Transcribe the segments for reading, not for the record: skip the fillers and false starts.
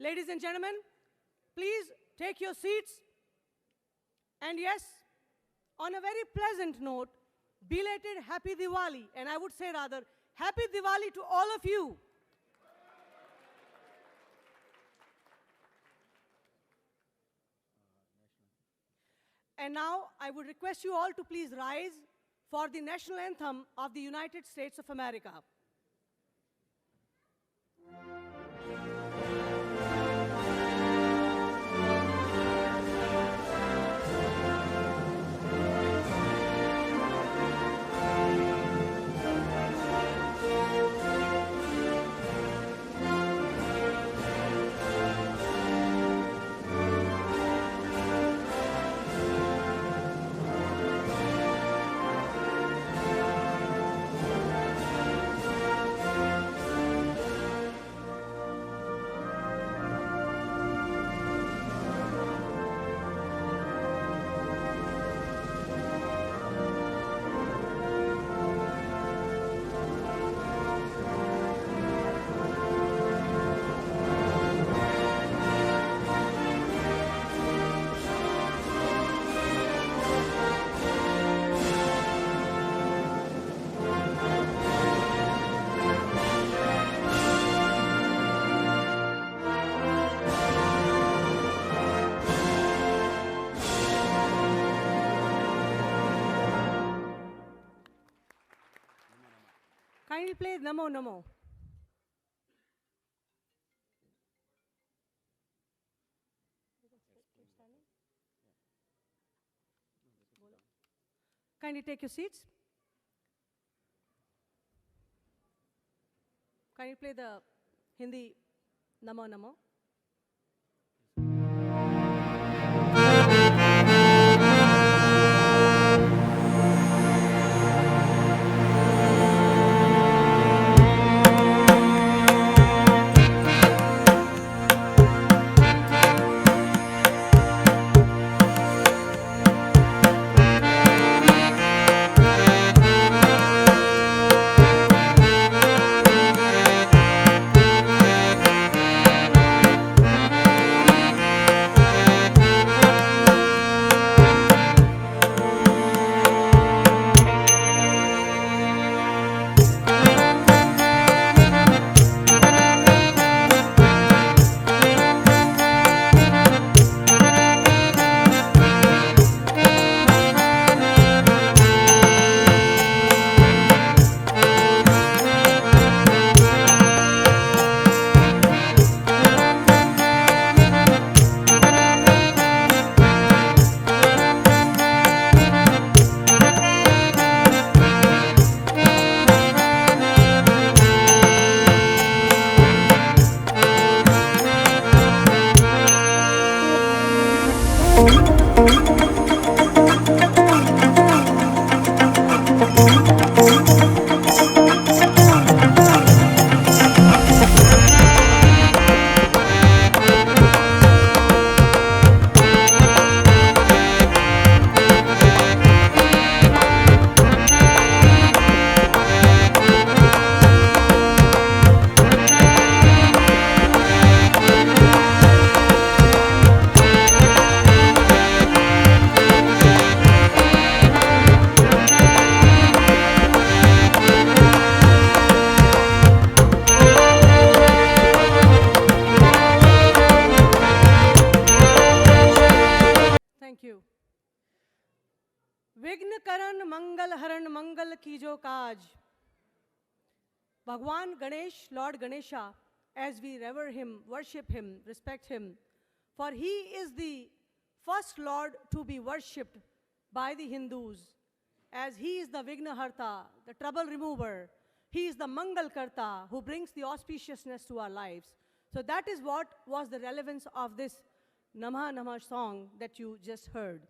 Ladies and gentlemen, please take your seats. And yes, on a very pleasant note, belated Happy Diwali, and I would say rather, Happy Diwali to all of you. And now, I would request you all to please rise for the national anthem of the United States of America. Kindly play Namo Namo. Kindly take your seats. Kindly play the Hindi Namo Namo. Thank you. Vigna karan mangal haran mangal kijo kaj. Bhagwan Ganesh, Lord Ganesha, as we revere him, worship him, respect him, for he is the first Lord to be worshipped by the Hindus, as he is the Vignaharta, the trouble remover. He is the Mangal Karta who brings the auspiciousness to our lives. So that is what was the relevance of this Namah Namah song that you just heard.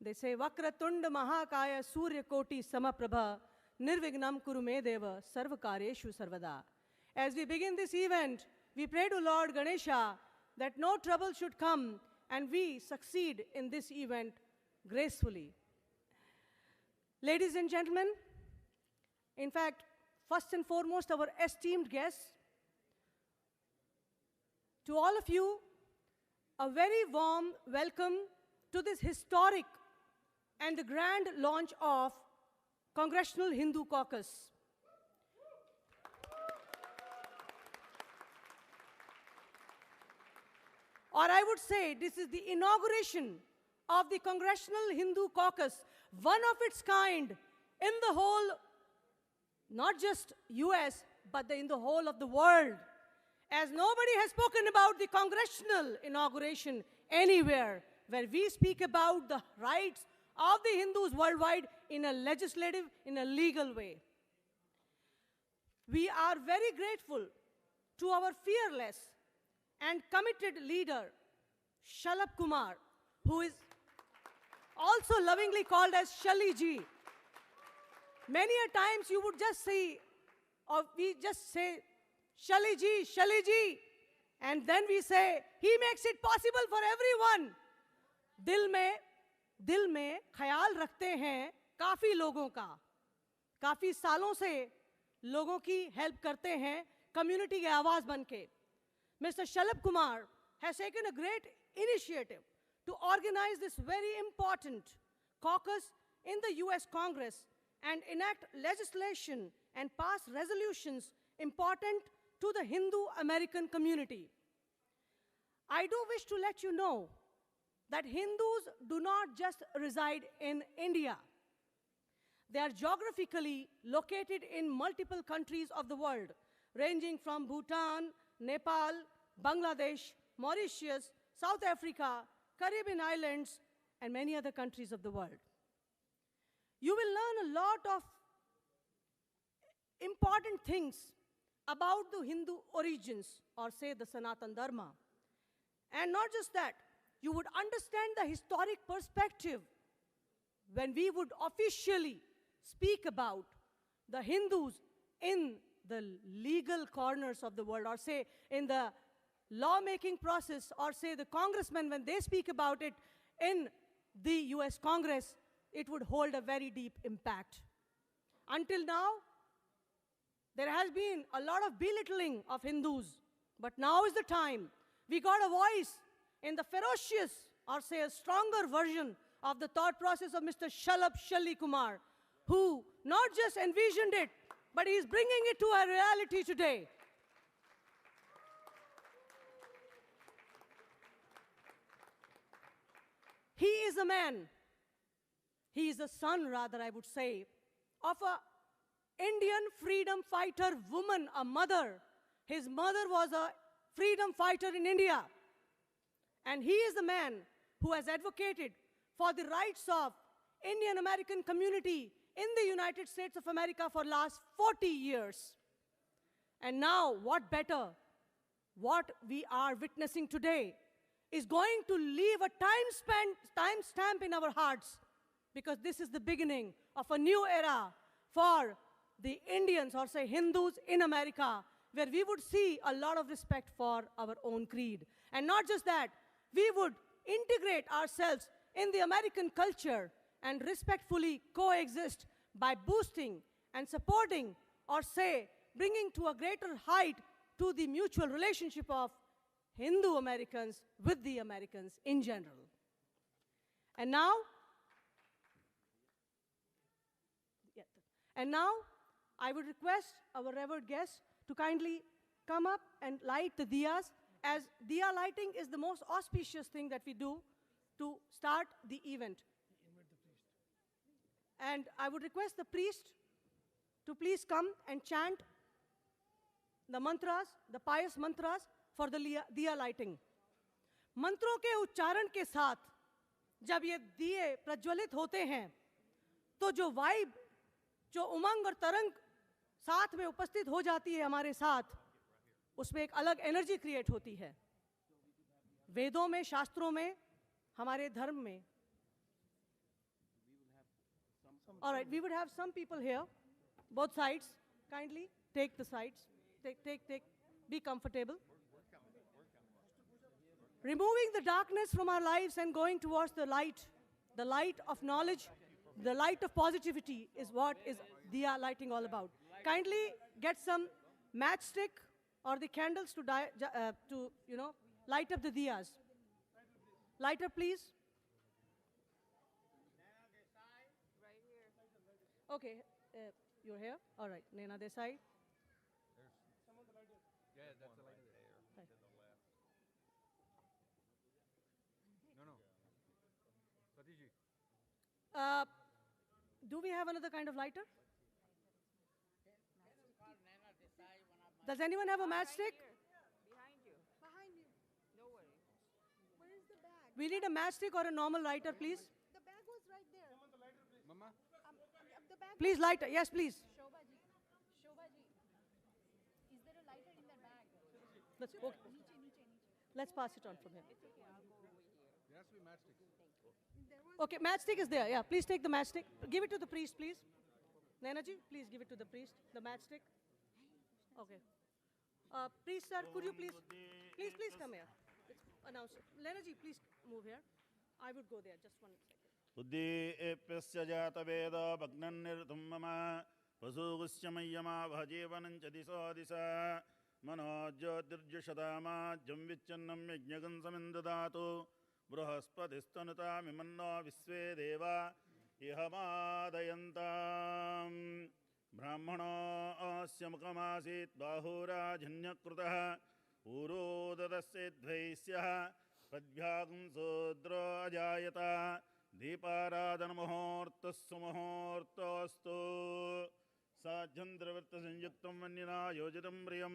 They say, Vakratunda Mahakaya Surya Koti Samaprabha Nirvignam Kurume Deva Sarvakareshu Sarvada. As we begin this event, we pray to Lord Ganesha that no trouble should come and we succeed in this event gracefully. Ladies and gentlemen, in fact, first and foremost, our esteemed guests, To all of you, a very warm welcome to this historic and the grand launch of Congressional Hindu Caucus. Or I would say this is the inauguration of the Congressional Hindu Caucus, one of its kind in the whole, not just US, but in the whole of the world. As nobody has spoken about the Congressional inauguration anywhere, where we speak about the rights of the Hindus worldwide in a legislative, in a legal way. We are very grateful to our fearless and committed leader, Shalabh Kumar, who is also lovingly called as Shali Ji. Many a times you would just see, or we just say, Shali Ji, and then we say, he makes it possible for everyone. दिल में ख्याल रखते हैं काफ़ी लोगों का, काफ़ी सालों से लोगों की हेल्प करते हैं कम्युनिटी के आवाज़ बन के. Mr. Shalabh Kumar has taken a great initiative to organize this very important caucus in the US Congress and enact legislation and pass resolutions important to the Hindu-American community. I do wish to let you know that Hindus do not just reside in India. They are geographically located in multiple countries of the world, ranging from Bhutan, Nepal, Bangladesh, Mauritius, South Africa, Caribbean islands, and many other countries of the world. You will learn a lot of important things about the Hindu origins, or say the Sanatan Dharma. And not just that, you would understand the historic perspective when we would officially speak about the Hindus in the legal corners of the world, or say in the lawmaking process, or say the congressmen, when they speak about it in the US Congress, it would hold a very deep impact. Until now, there has been a lot of belittling of Hindus, but now is the time. We got a voice in the ferocious, or say a stronger version of the thought process of Mr. Shalabh Kumar, who not just envisioned it, but he is bringing it to a reality today. He is a man, he is a son, rather, I would say, of an Indian freedom fighter woman, a mother. His mother was a freedom fighter in India. And he is the man who has advocated for the rights of Indian American community in the United States of America for last 40 years. And now, what better, what we are witnessing today is going to leave a time stamp in our hearts, because this is the beginning of a new era for the Indians, or say Hindus in America, where we would see a lot of respect for our own creed. And not just that, we would integrate ourselves in the American culture and respectfully coexist by boosting and supporting, or say, bringing to a greater height to the mutual relationship of Hindu Americans with the Americans in general. And now, I would request our revered guests to kindly come up and light the diyas, as diya lighting is the most auspicious thing that we do to start the event. And I would request the priest to please come and chant the mantras, the pious mantras for the diya lighting. मंत्रों के उच्चारण के साथ जब ये दिए प्रज्वलित होते हैं, तो जो वाइब, जो उमंग और तरंग साथ में उपस्थित हो जाती है हमारे साथ, उसमें एक अलग एनर्जी क्रिएट होती है. वेदों में, शास्त्रों में, हमारे धर्म में. All right, we would have some people here, both sides. Kindly take the sides. Be comfortable. Removing the darkness from our lives and going towards the light of knowledge, the light of positivity is what is diya lighting all about. Kindly get some matchstick or the candles to, light up the diyas. Lighter, please. Right here. Okay, you're here? All right, Naina Desai. Yeah, that's the lighter there. Hi. To the left. No. Satiji. Do we have another kind of lighter? Does anyone have a matchstick? Right here. Behind you. Behind you. No worry. Where is the bag? We need a matchstick or a normal lighter, please. The bag was right there. Mama? The bag. Please, lighter. Yes, please. Shobhaji. Shobhaji. Is there a lighter in that bag? Let's, okay. Let's pass it on from here. There has to be matchsticks. There was. Okay, matchstick is there. Yeah, please take the matchstick. Give it to the priest, please. Nainaji, please give it to the priest, the matchstick. Okay. Priest, sir, could you please come here. Let's announce it. Nainaji, please move here. I would go there. Just 1 second. उद्दीप्यस्य जातवेदो भग्नन्निर्तुं मम वसूगुस्य मय्यमा भजीवनं च दिशो दिशा मनोज्योतिर्जुषदामाज्यं विच्छन्नं यज्ञगं समिन्ददातु बृहस्पतिस्तनुतामिमन्नो विश्वे देवा इहमादयन्ताम् ब्राह्मणोऽस्य मुखमासीत् बाहुराजन्यकृतः ऊरोददस्येद्वैस्यः पद्भ्यागं शूद्रो अजायत दीपाराधनमुहूर्तः सुमुहूर्तोऽस्तु साध्यन्द्रवृत्तसंयुक्तं वन्यना योजितं प्रियं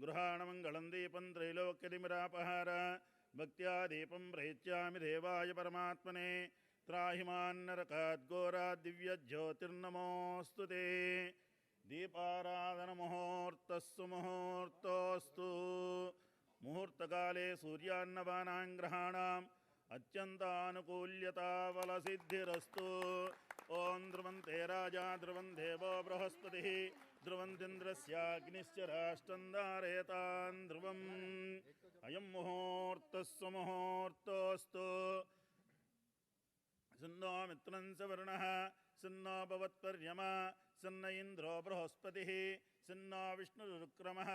गृहाणमङ्गलं दीपं त्रैलोक्यतिमिरापहार भक्त्या दीपं प्रयच्छामि देवाय परमात्मने त्राहि मान्नरकाद्घोराद्दिव्यज्योतिर्नमोऽस्तु ते दीपाराधनमुहूर्तः सुमुहूर्तोऽस्तु मुहूर्तकाले सूर्यान्नवानां ग्रहाणाम् अत्यन्तानुकूल्यताफलसिद्धिरस्तु ॐ ध्रुवन्ते राजा ध्रुवं देवो बृहस्पतिः ध्रुवन्तीन्द्रस्याग्निश्च राष्ट्रं धारयतान् ध्रुवम् अयं मुहूर्तः सुमुहूर्तोऽस्तु सन्नो मित्रं सवर्णः सन्नो भवत्पर्यमा सन्न इन्द्रो बृहस्पतिः सन्नो विष्णुरुक्रमः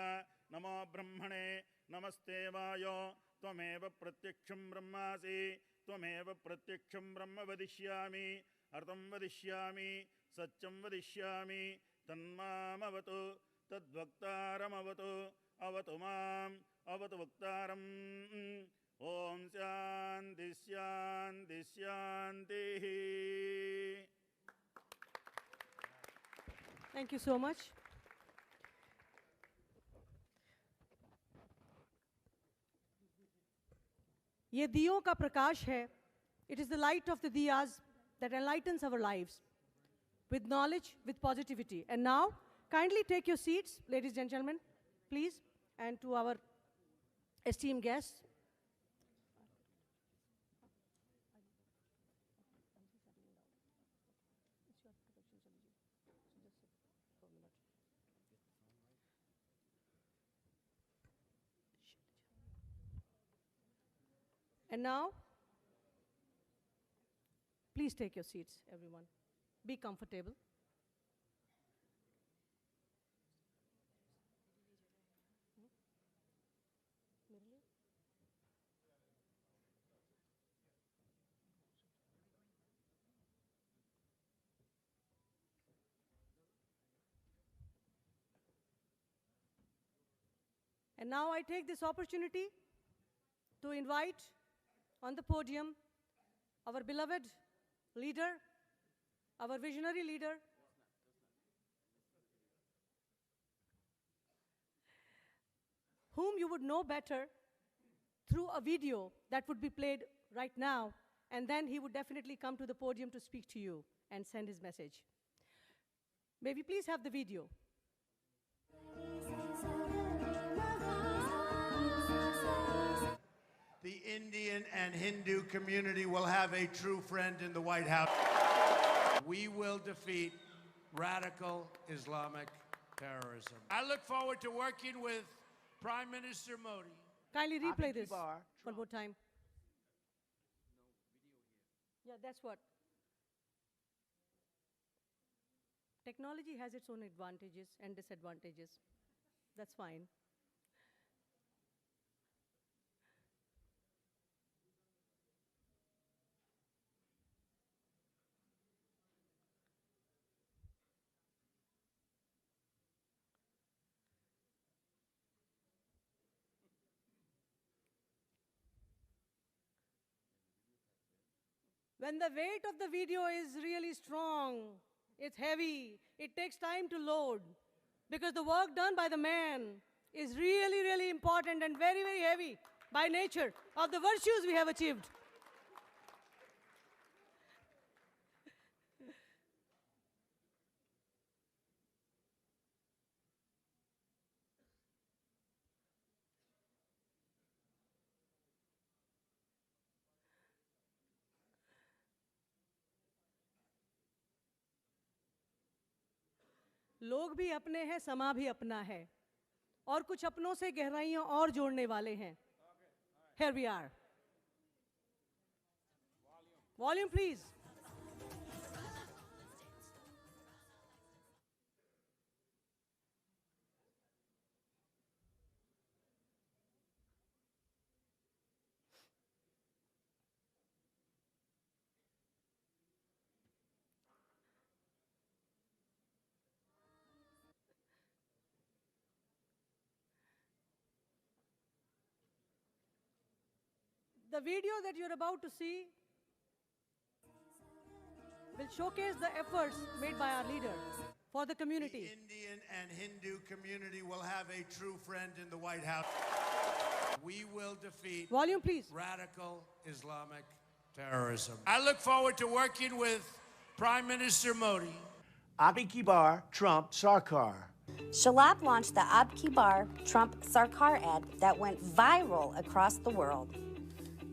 नमो ब्रह्मणे नमस्ते वायो त्वमेव प्रत्यक्षं ब्रह्मासि त्वमेव प्रत्यक्षं ब्रह्म वदिष्यामि अर्थं वदिष्यामि सत्यं वदिष्यामि तन्मामवतु तद्वक्तारमवतु अवतु माम् अवतु वक्तारम् ॐ शान्ति शान्ति शान्तिः. Thank you so much. ये दियों का प्रकाश है. It is the light of the diyas that enlightens our lives with knowledge, with positivity. And now, kindly take your seats, ladies and gentlemen, please, and to our esteemed guests. And now, please take your seats, everyone. Be comfortable. And now I take this opportunity to invite on the podium our beloved leader, our visionary leader, whom you would know better through a video that would be played right now, and then he would definitely come to the podium to speak to you and send his message. May we please have the video? The Indian and Hindu community will have a true friend in the White House. We will defeat radical Islamic terrorism. I look forward to working with Prime Minister Modi. Kindly replay this one more time. Yeah, that's what. Technology has its own advantages and disadvantages. That's fine. When the weight of the video is really strong, it's heavy, it takes time to load, because the work done by the man is really, really important and very, very heavy by nature of the virtues we have achieved. लोग भी अपने हैं, समा भी अपना है, और कुछ अपनों से गहराइयां और जोड़ने वाले हैं. Here we are. Volume, please. The video that you're about to see will showcase the efforts made by our leader for the community. The Indian and Hindu community will have a true friend in the White House. We will defeat Volume, please. radical Islamic terrorism. I look forward to working with Prime Minister Modi. Ab ki bar, Trump Sarkar. Shalabh launched the Ab ki bar Trump Sarkar ad that went viral across the world.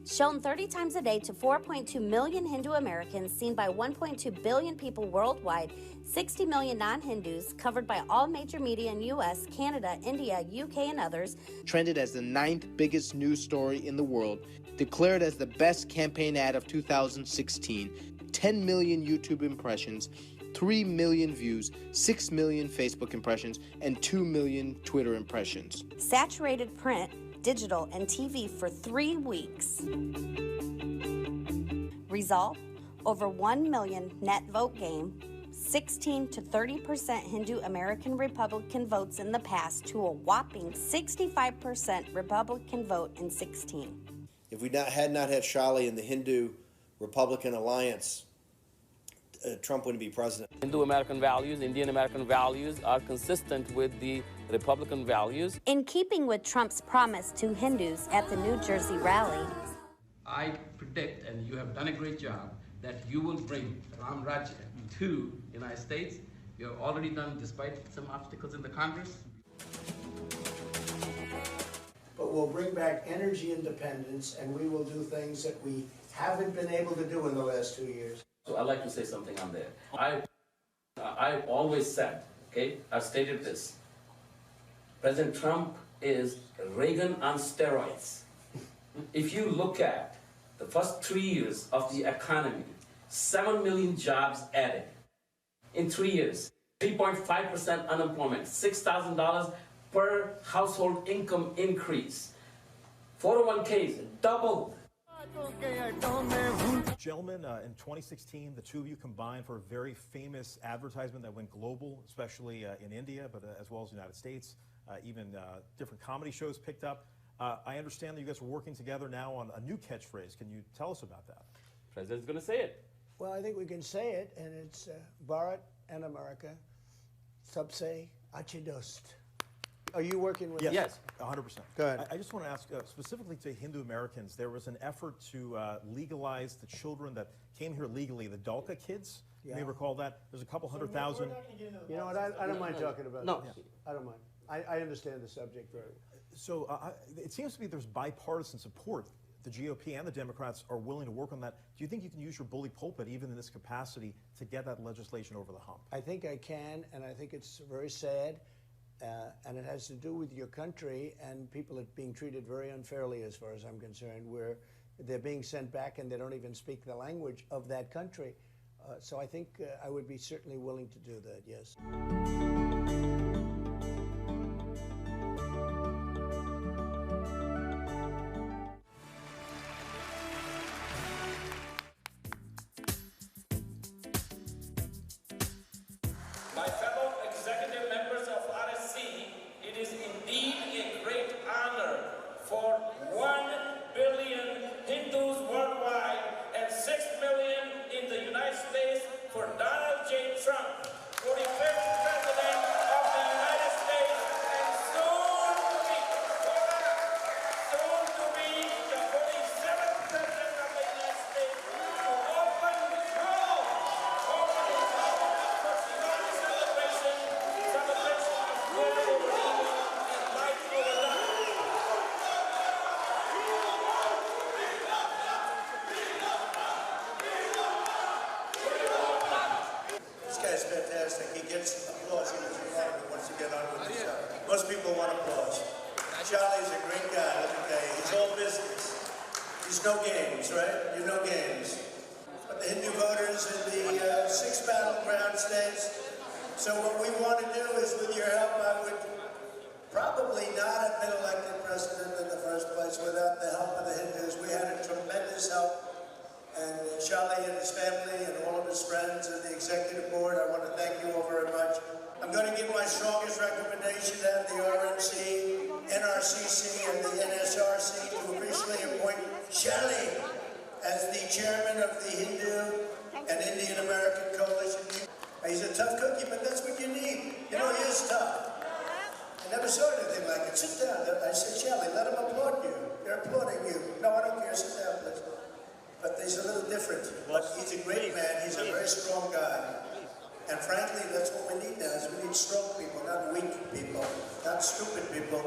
Shown 30 times a day to 4.2 million Hindu Americans, seen by 1.2 billion people worldwide, 60 million non-Hindus, covered by all major media in US, Canada, India, UK, and others. Trended as the 9th biggest news story in the world, declared as the best campaign ad of 2016, 10 million YouTube impressions, 3 million views, 6 million Facebook impressions, and 2 million Twitter impressions. Saturated print, digital, and TV for 3 weeks. Result, over 1 million net vote gain, 16 to 30% Hindu American Republican votes in the past to a whopping 65% Republican vote in 16. If we had not had Shali and the Hindu Republican alliance, Trump wouldn't be president. Hindu American values, Indian American values are consistent with the Republican values. In keeping with Trump's promise to Hindus at the New Jersey rally, I predict, and you have done a great job, that you will bring Ram Raj to the United States. You have already done, despite some obstacles in the Congress. But we'll bring back energy independence, and we will do things that we haven't been able to do in the last 2 years. So I'd like to say something on there. I've always said, okay, I've stated this. President Trump is Reagan on steroids. If you look at the first 3 years of the economy, 7 million jobs added. In 3 years, 3.5% unemployment, $6,000 per household income increase. 401ks doubled. Gentlemen, in 2016, the two of you combined for a very famous advertisement that went global, especially in India, but as well as the United States. Even different comedy shows picked up. I understand that you guys are working together now on a new catchphrase. Can you tell us about that? President's going to say it. Well, I think we can say it, and it's Bharat and America, sabse achhe dost. Are you working with Yes, 100%. Go ahead. I just want to ask, specifically to Hindu Americans, there was an effort to legalize the children that came here legally, the Dalka kids. You may recall that. There's a couple 100,000. You know what, I don't mind talking about No. this. I don't mind. I understand the subject very well. So it seems to me there's bipartisan support. The GOP and the Democrats are willing to work on that. Do you think you can use your bully pulpit, even in this capacity, to get that legislation over the hump? I think I can, and I think it's very sad. And it has to do with your country, and people are being treated very unfairly as far as I'm concerned, where they're being sent back and they don't even speak the language of that country. So I think I would be certainly willing to do that, yes. My fellow executive members of RSC, it is indeed a great honor for 1 billion Hindus worldwide and 6 million for Donald J. Trump, 45th President of the United States, and soon to be the 47th President of the United States, to open his home for celebration of good over evil and light over darkness. This guy's fantastic. He gets applause. He doesn't want it once you get on with his stuff. Most people want applause. Charlie's a great guy. Let me tell you, he's all business. He's no games, right? You know games. But the Hindu voters in the 6 battleground states. So what we want to do is, with your help, I would probably not have been elected president in the first place without the help of the Hindus. We had a tremendous help. And Charlie and his family and all of his friends and the executive board, I want to thank you all very much. I'm going to give my strongest recommendation to the RNC, NRCC, and the NSRC to officially appoint Charlie as the chairman of the Hindu and Indian American Coalition. He's a tough cookie, but that's what you need. You know, he is tough. I never saw anything like it. Sit down. I said, Charlie, let him applaud you. They're applauding you. No, I don't care. Sit down, please. But he's a little different. But he's a great man. He's a very strong guy. And frankly, that's what we need now, is we need strong people, not weak people, not stupid people.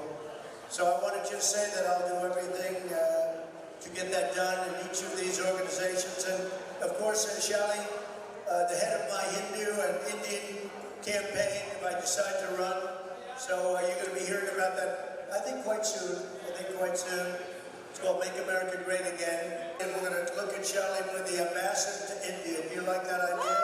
So I want to just say that I'll do everything to get that done in each of these organizations. And of course, Shalini, the head of my Hindu and Indian campaign, if I decide to run. So you're going to be hearing about that, I think quite soon. It's called Make America Great Again. And we're going to look at Shalini with the ambassador to India. Do you like that idea?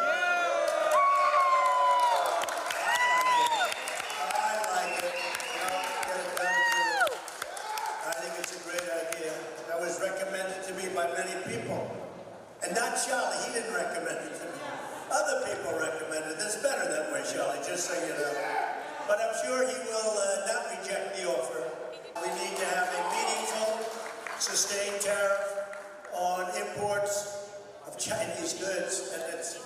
By many people, and not Charlie. He didn't recommend it to me. Other people recommended it. It's better that way, Charlie, just so you know. But I'm sure he will not reject the offer. We need to have a meaningful, sustained tariff on imports of Chinese goods, and it's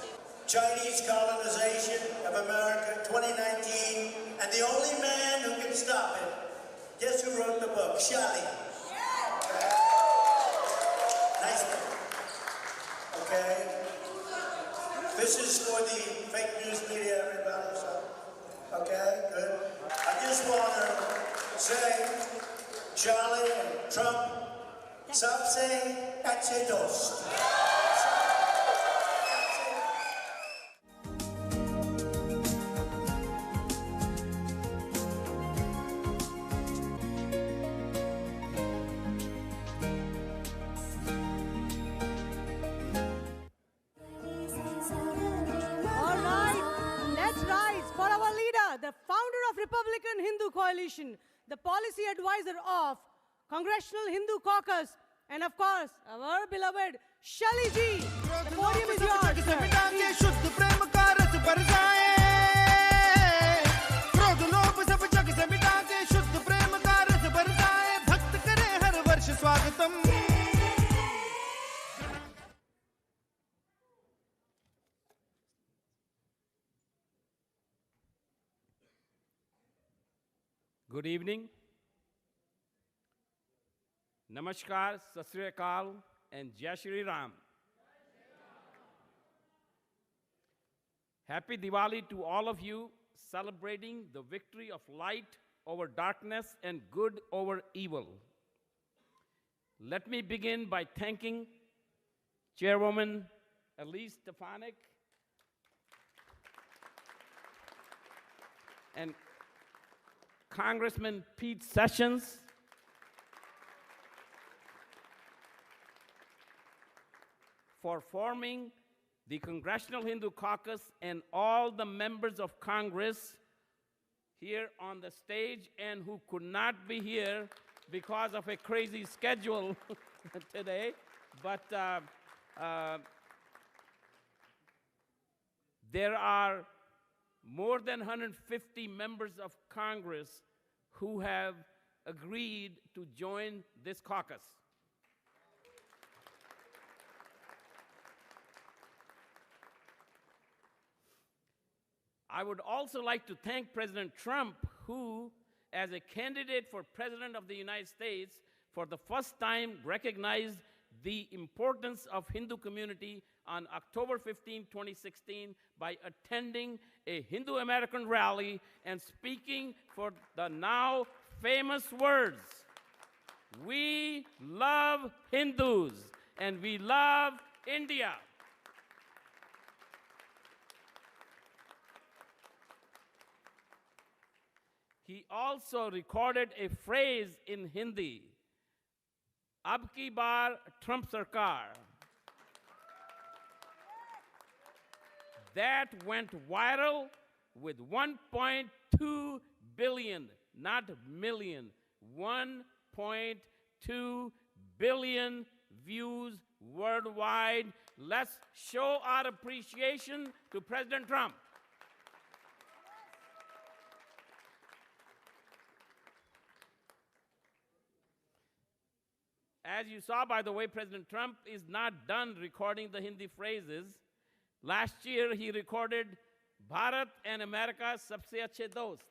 Chinese colonization of America 2019, and the only man who can stop it, guess who wrote the book? Charlie. Nice one. Okay? This is for the fake news media, everybody. So, okay, good. I just want to say, Charlie and Trump, stop saying "That's dos." The founder of Republican Hindu Coalition, the policy advisor of Congressional Hindu Caucus, and of course, our beloved Shalabh ji. The podium is yours. Good evening. Namaskar, Sat Sri Akal, and Jai Shri Ram. Happy Diwali to all of you celebrating the victory of light over darkness and good over evil. Let me begin by thanking Chairwoman Elise Stefanik and Congressman Pete Sessions for forming the Congressional Hindu Caucus and all the members of Congress here on the stage and who could not be here because of a crazy schedule today. But there are more than 150 members of Congress who have agreed to join this caucus. I would also like to thank President Trump, who, as a candidate for President of the United States, for the first time recognized the importance of Hindu community on October 15, 2016, by attending a Hindu American rally and speaking for the now famous words, "We love Hindus and we love India." He also recorded a phrase in Hindi, "Ab ki baar Trump Sarkar," that went viral with 1.2 billion, not million, 1.2 billion views worldwide. Let's show our appreciation to President Trump. As you saw, by the way, President Trump is not done recording the Hindi phrases. Last year, he recorded "Bharat and America sabse achhe dost."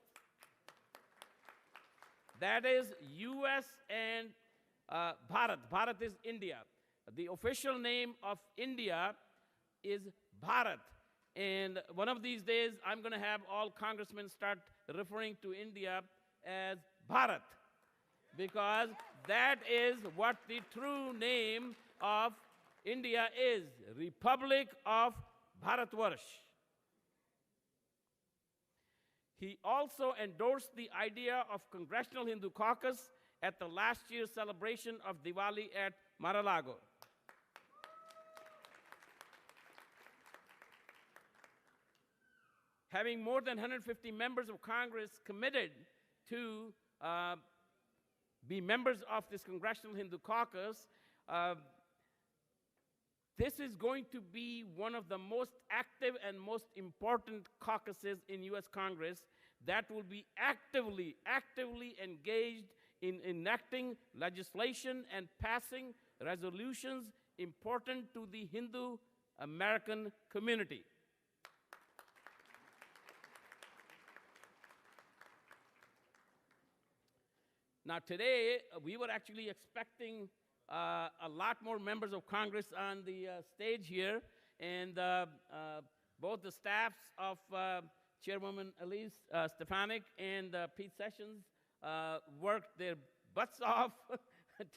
That is US and Bharat. Bharat is India. The official name of India is Bharat. And one of these days, I'm going to have all congressmen start referring to India as Bharat, because that is what the true name of India is, Republic of Bharatvarsh. He also endorsed the idea of Congressional Hindu Caucus at the last year's celebration of Diwali at Mar-a-Lago. Having more than 150 members of Congress committed to be members of this Congressional Hindu Caucus, this is going to be one of the most active and most important caucuses in U.S. Congress that will be actively engaged in enacting legislation and passing resolutions important to the Hindu American community. Now today, we were actually expecting a lot more members of Congress on the stage here, and both the staffs of Chairwoman Elise Stefanik and Pete Sessions worked their butts off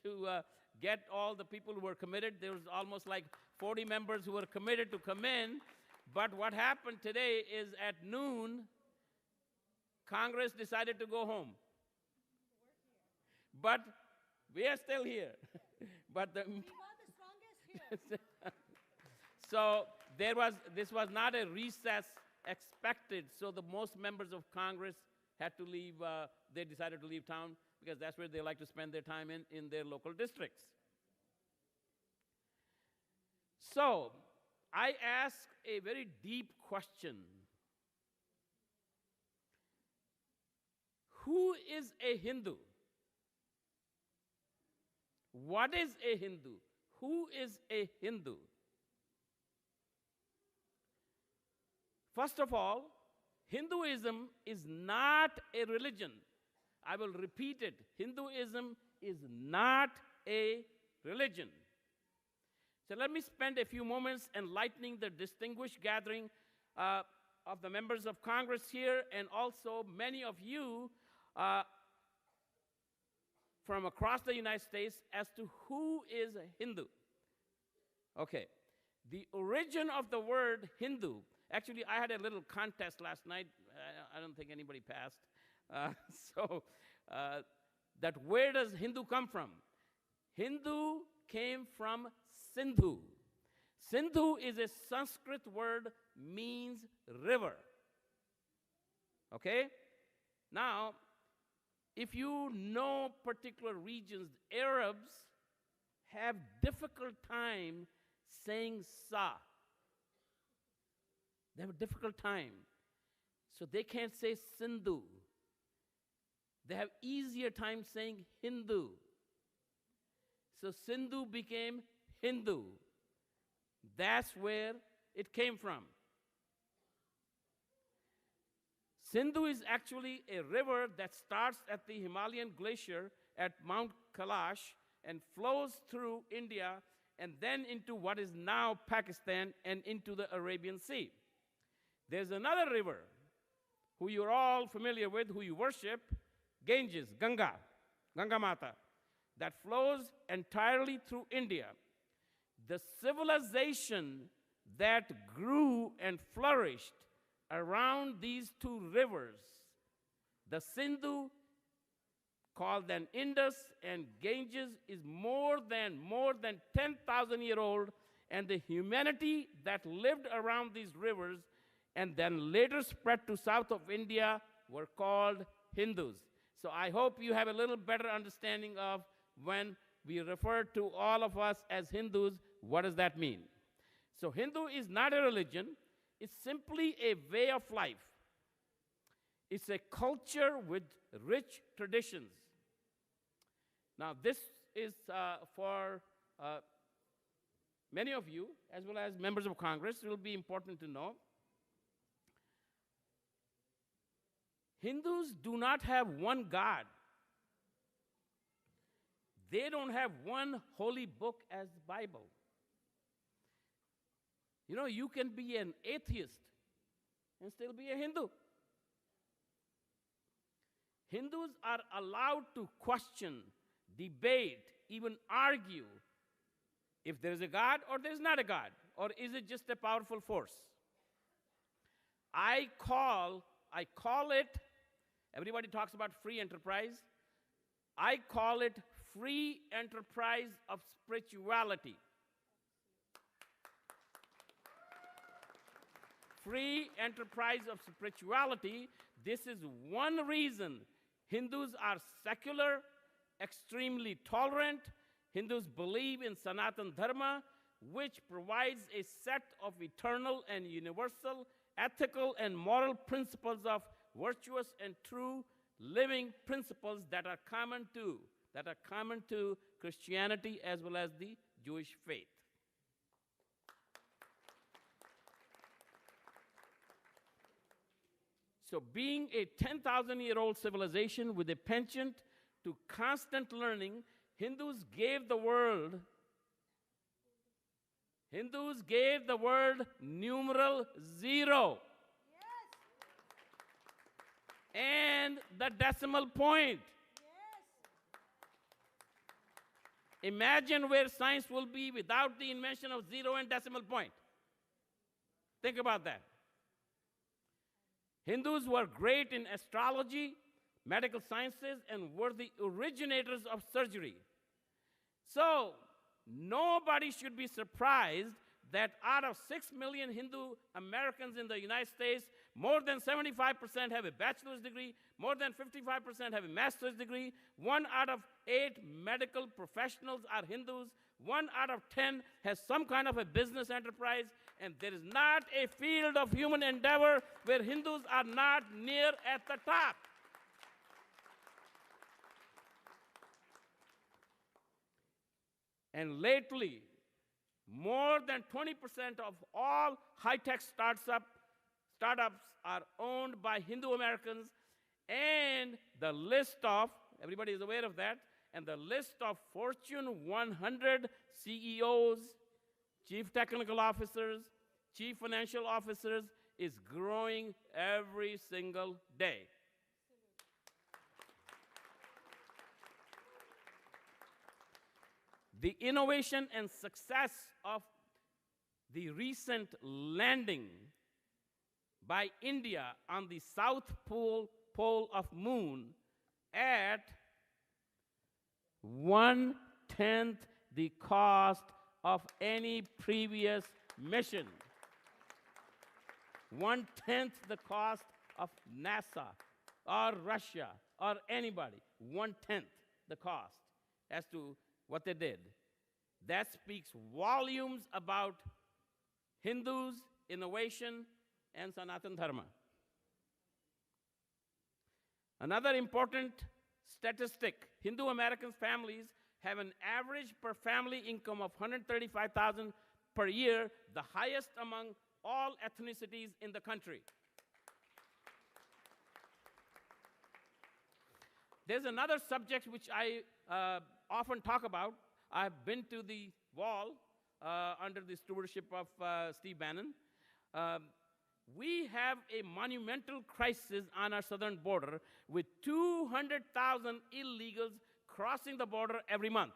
to get all the people who were committed. There was almost like 40 members who were committed to come in, but what happened today is at noon, Congress decided to go home. But we are still here. But the so this was not a recess expected. So the most members of Congress had to leave. They decided to leave town because that's where they like to spend their time in their local districts. So I ask a very deep question. Who is a Hindu? What is a Hindu? Who is a Hindu? First of all, Hinduism is not a religion. I will repeat it. Hinduism is not a religion. So let me spend a few moments enlightening the distinguished gathering of the members of Congress here, and also many of you from across the United States as to who is a Hindu. Okay, the origin of the word Hindu, actually I had a little contest last night. I don't think anybody passed. That where does Hindu come from? Hindu came from Sindhu. Sindhu is a Sanskrit word, means river. Okay? Now, if you know particular regions, Arabs have difficult time saying sa. They have a difficult time. So they can't say Sindhu. They have easier time saying Hindu. So Sindhu became Hindu. That's where it came from. Sindhu is actually a river that starts at the Himalayan glacier at Mount Kailash and flows through India and then into what is now Pakistan and into the Arabian Sea. There's another river who you're all familiar with, who you worship, Ganges, Ganga Mata, that flows entirely through India. The civilization that grew and flourished around these two rivers, the Sindhu, called then Indus, and Ganges, is more than 10,000 years old, and the humanity that lived around these rivers and then later spread to south of India were called Hindus. So I hope you have a little better understanding of when we refer to all of us as Hindus, what does that mean? So Hindu is not a religion, it's simply a way of life. It's a culture with rich traditions. Now this is for many of you, as well as members of Congress, it will be important to know. Hindus do not have one God. They don't have one holy book as the Bible. You know, you can be an atheist and still be a Hindu. Hindus are allowed to question, debate, even argue if there is a God or there is not a God, or is it just a powerful force. I call it, everybody talks about free enterprise, I call it free enterprise of spirituality. Free enterprise of spirituality. This is one reason Hindus are secular, extremely tolerant. Hindus believe in Sanatan Dharma, which provides a set of eternal and universal ethical and moral principles of virtuous and true living principles that are common to Christianity as well as the Jewish faith. So being a 10,000-year-old civilization with a penchant to constant learning, Hindus gave the world numeral 0. Yes. And the decimal point. Yes. Imagine where science will be without the invention of 0 and decimal point. Think about that. Hindus were great in astrology, medical sciences, and were the originators of surgery. So, nobody should be surprised that out of 6 million Hindu Americans in the United States, more than 75% have a bachelor's degree, more than 55% have a master's degree, 1 out of 8 medical professionals are Hindus, 1 out of 10 has some kind of a business enterprise, and there is not a field of human endeavor where Hindus are not near at the top. And lately, more than 20% of all high-tech startups are owned by Hindu Americans, and the list of, everybody is aware of that, and the list of Fortune 100 CEOs, chief technical officers, chief financial officers is growing every single day. The innovation and success of the recent landing by India on the south pole of moon at 1/10 the cost of any previous mission. 1/10 the cost of NASA or Russia or anybody. 1/10 the cost as to what they did. That speaks volumes about Hindus, innovation, and Sanatan Dharma. Another important statistic, Hindu American families have an average per family income of $135,000 per year, the highest among all ethnicities in the country. There's another subject which I often talk about. I've been to the wall under the stewardship of Steve Bannon. We have a monumental crisis on our southern border with 200,000 illegals crossing the border every month.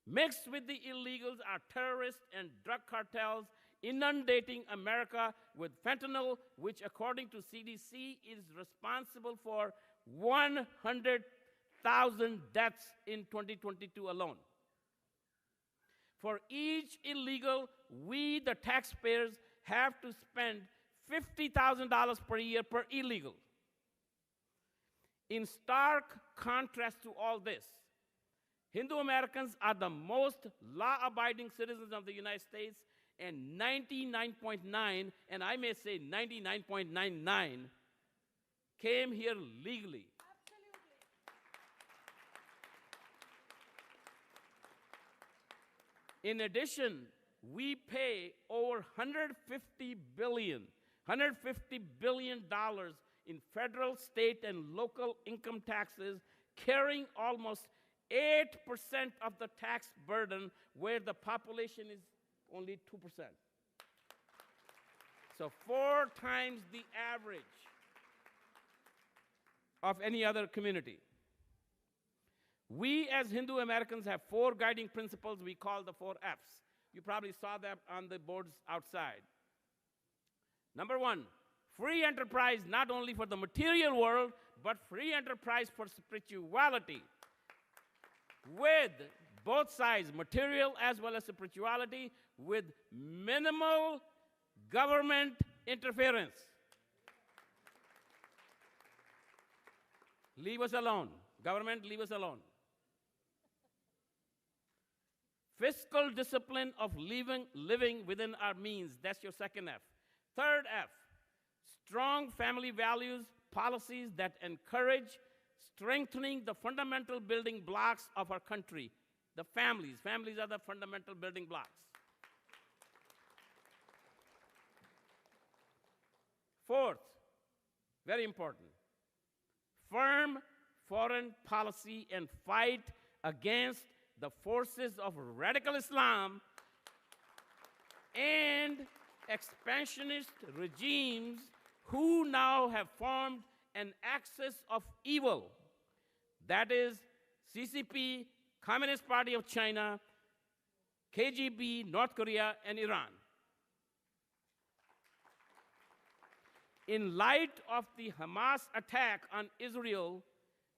Mixed with the illegals are terrorists and drug cartels inundating America with fentanyl, which according to CDC is responsible for 100,000 deaths in 2022 alone. For each illegal, we, the taxpayers, have to spend $50,000 per year per illegal. In stark contrast to all this, Hindu Americans are the most law-abiding citizens of the United States, and 99.9, and I may say 99.99, came here legally. In addition, we pay over $150 billion in federal, state, and local income taxes, carrying almost 8% of the tax burden where the population is only 2%. So 4 times the average of any other community. We as Hindu Americans have 4 guiding principles we call the 4 F's. You probably saw that on the boards outside. Number 1, free enterprise not only for the material world, but free enterprise for spirituality. With both sides, material as well as spirituality, with minimal government interference. Leave us alone. Government, leave us alone. Fiscal discipline of living within our means. That's your second F. Third F, strong family values, policies that encourage strengthening the fundamental building blocks of our country. The families. Families are the fundamental building blocks. Fourth, very important, firm foreign policy and fight against the forces of radical Islam and expansionist regimes who now have formed an axis of evil. That is CCP, Communist Party of China, KGB, North Korea, and Iran. In light of the Hamas attack on Israel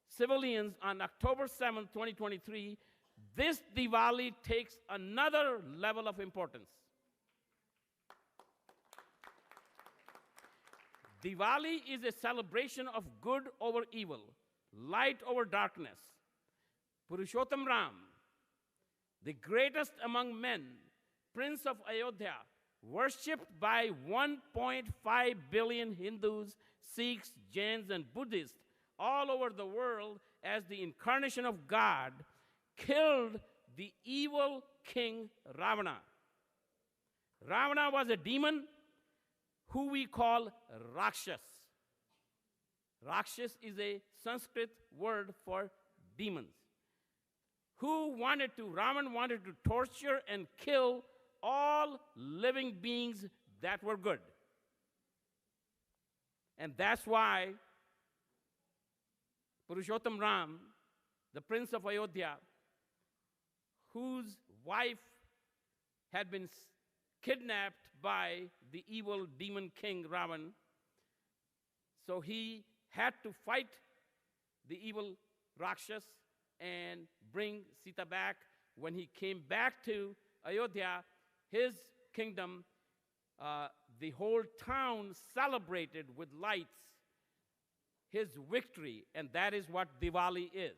civilians on October 7, 2023, this Diwali takes another level of importance. Diwali is a celebration of good over evil, light over darkness. Purushottam Ram, the greatest among men, Prince of Ayodhya, worshipped by 1.5 billion Hindus, Sikhs, Jains, and Buddhists all over the world as the incarnation of God, killed the evil king Ravana. Ravana was a demon who we call Rakshas. Rakshas is a Sanskrit word for demons. Ravan wanted to torture and kill all living beings that were good. And that's why Purushottam Ram, the Prince of Ayodhya, whose wife had been kidnapped by the evil demon king Ravan, so he had to fight the evil Rakshas and bring Sita back. When he came back to Ayodhya, his kingdom, the whole town celebrated with lights his victory, and that is what Diwali is.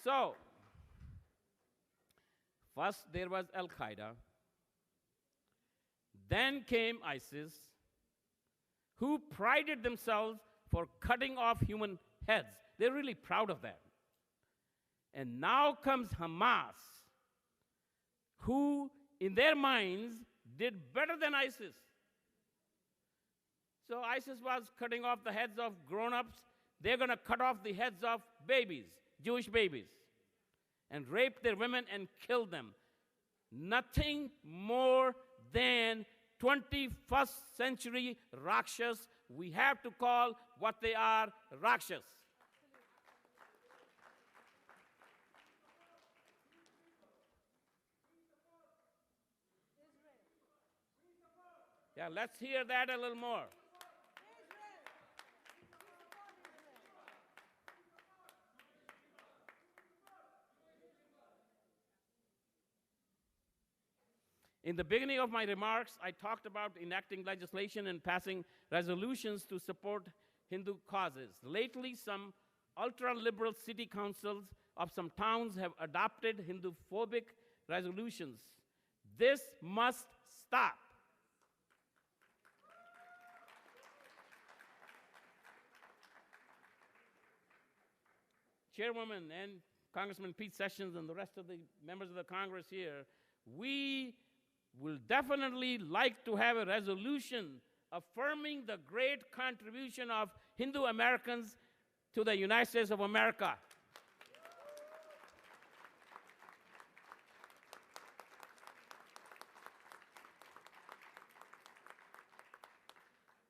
So, first there was Al-Qaeda, then came ISIS, who prided themselves for cutting off human heads. They're really proud of that. And now comes Hamas, who in their minds did better than ISIS. So ISIS was cutting off the heads of grown-ups. They're going to cut off the heads of babies, Jewish babies, and rape their women and kill them. Nothing more than 21st century Rakshas. We have to call what they are, Rakshas. Yeah, let's hear that a little more. In the beginning of my remarks, I talked about enacting legislation and passing resolutions to support Hindu causes. Lately, some ultra-liberal city councils of some towns have adopted Hindu-phobic resolutions. This must stop. Chairwoman and Congressman Pete Sessions and the rest of the members of the Congress here, we will definitely like to have a resolution affirming the great contribution of Hindu Americans to the United States of America.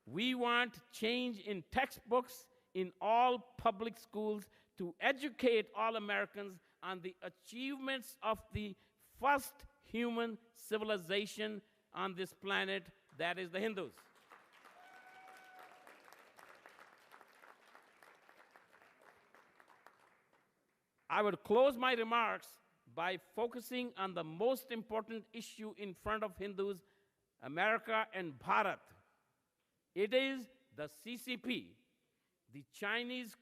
We want change in textbooks in all public schools to educate all Americans on the achievements of the first human civilization on this planet, that is the Hindus. I would close my remarks by focusing on the most important issue in front of Hindus, America and Bharat. It is the CCP, the Chinese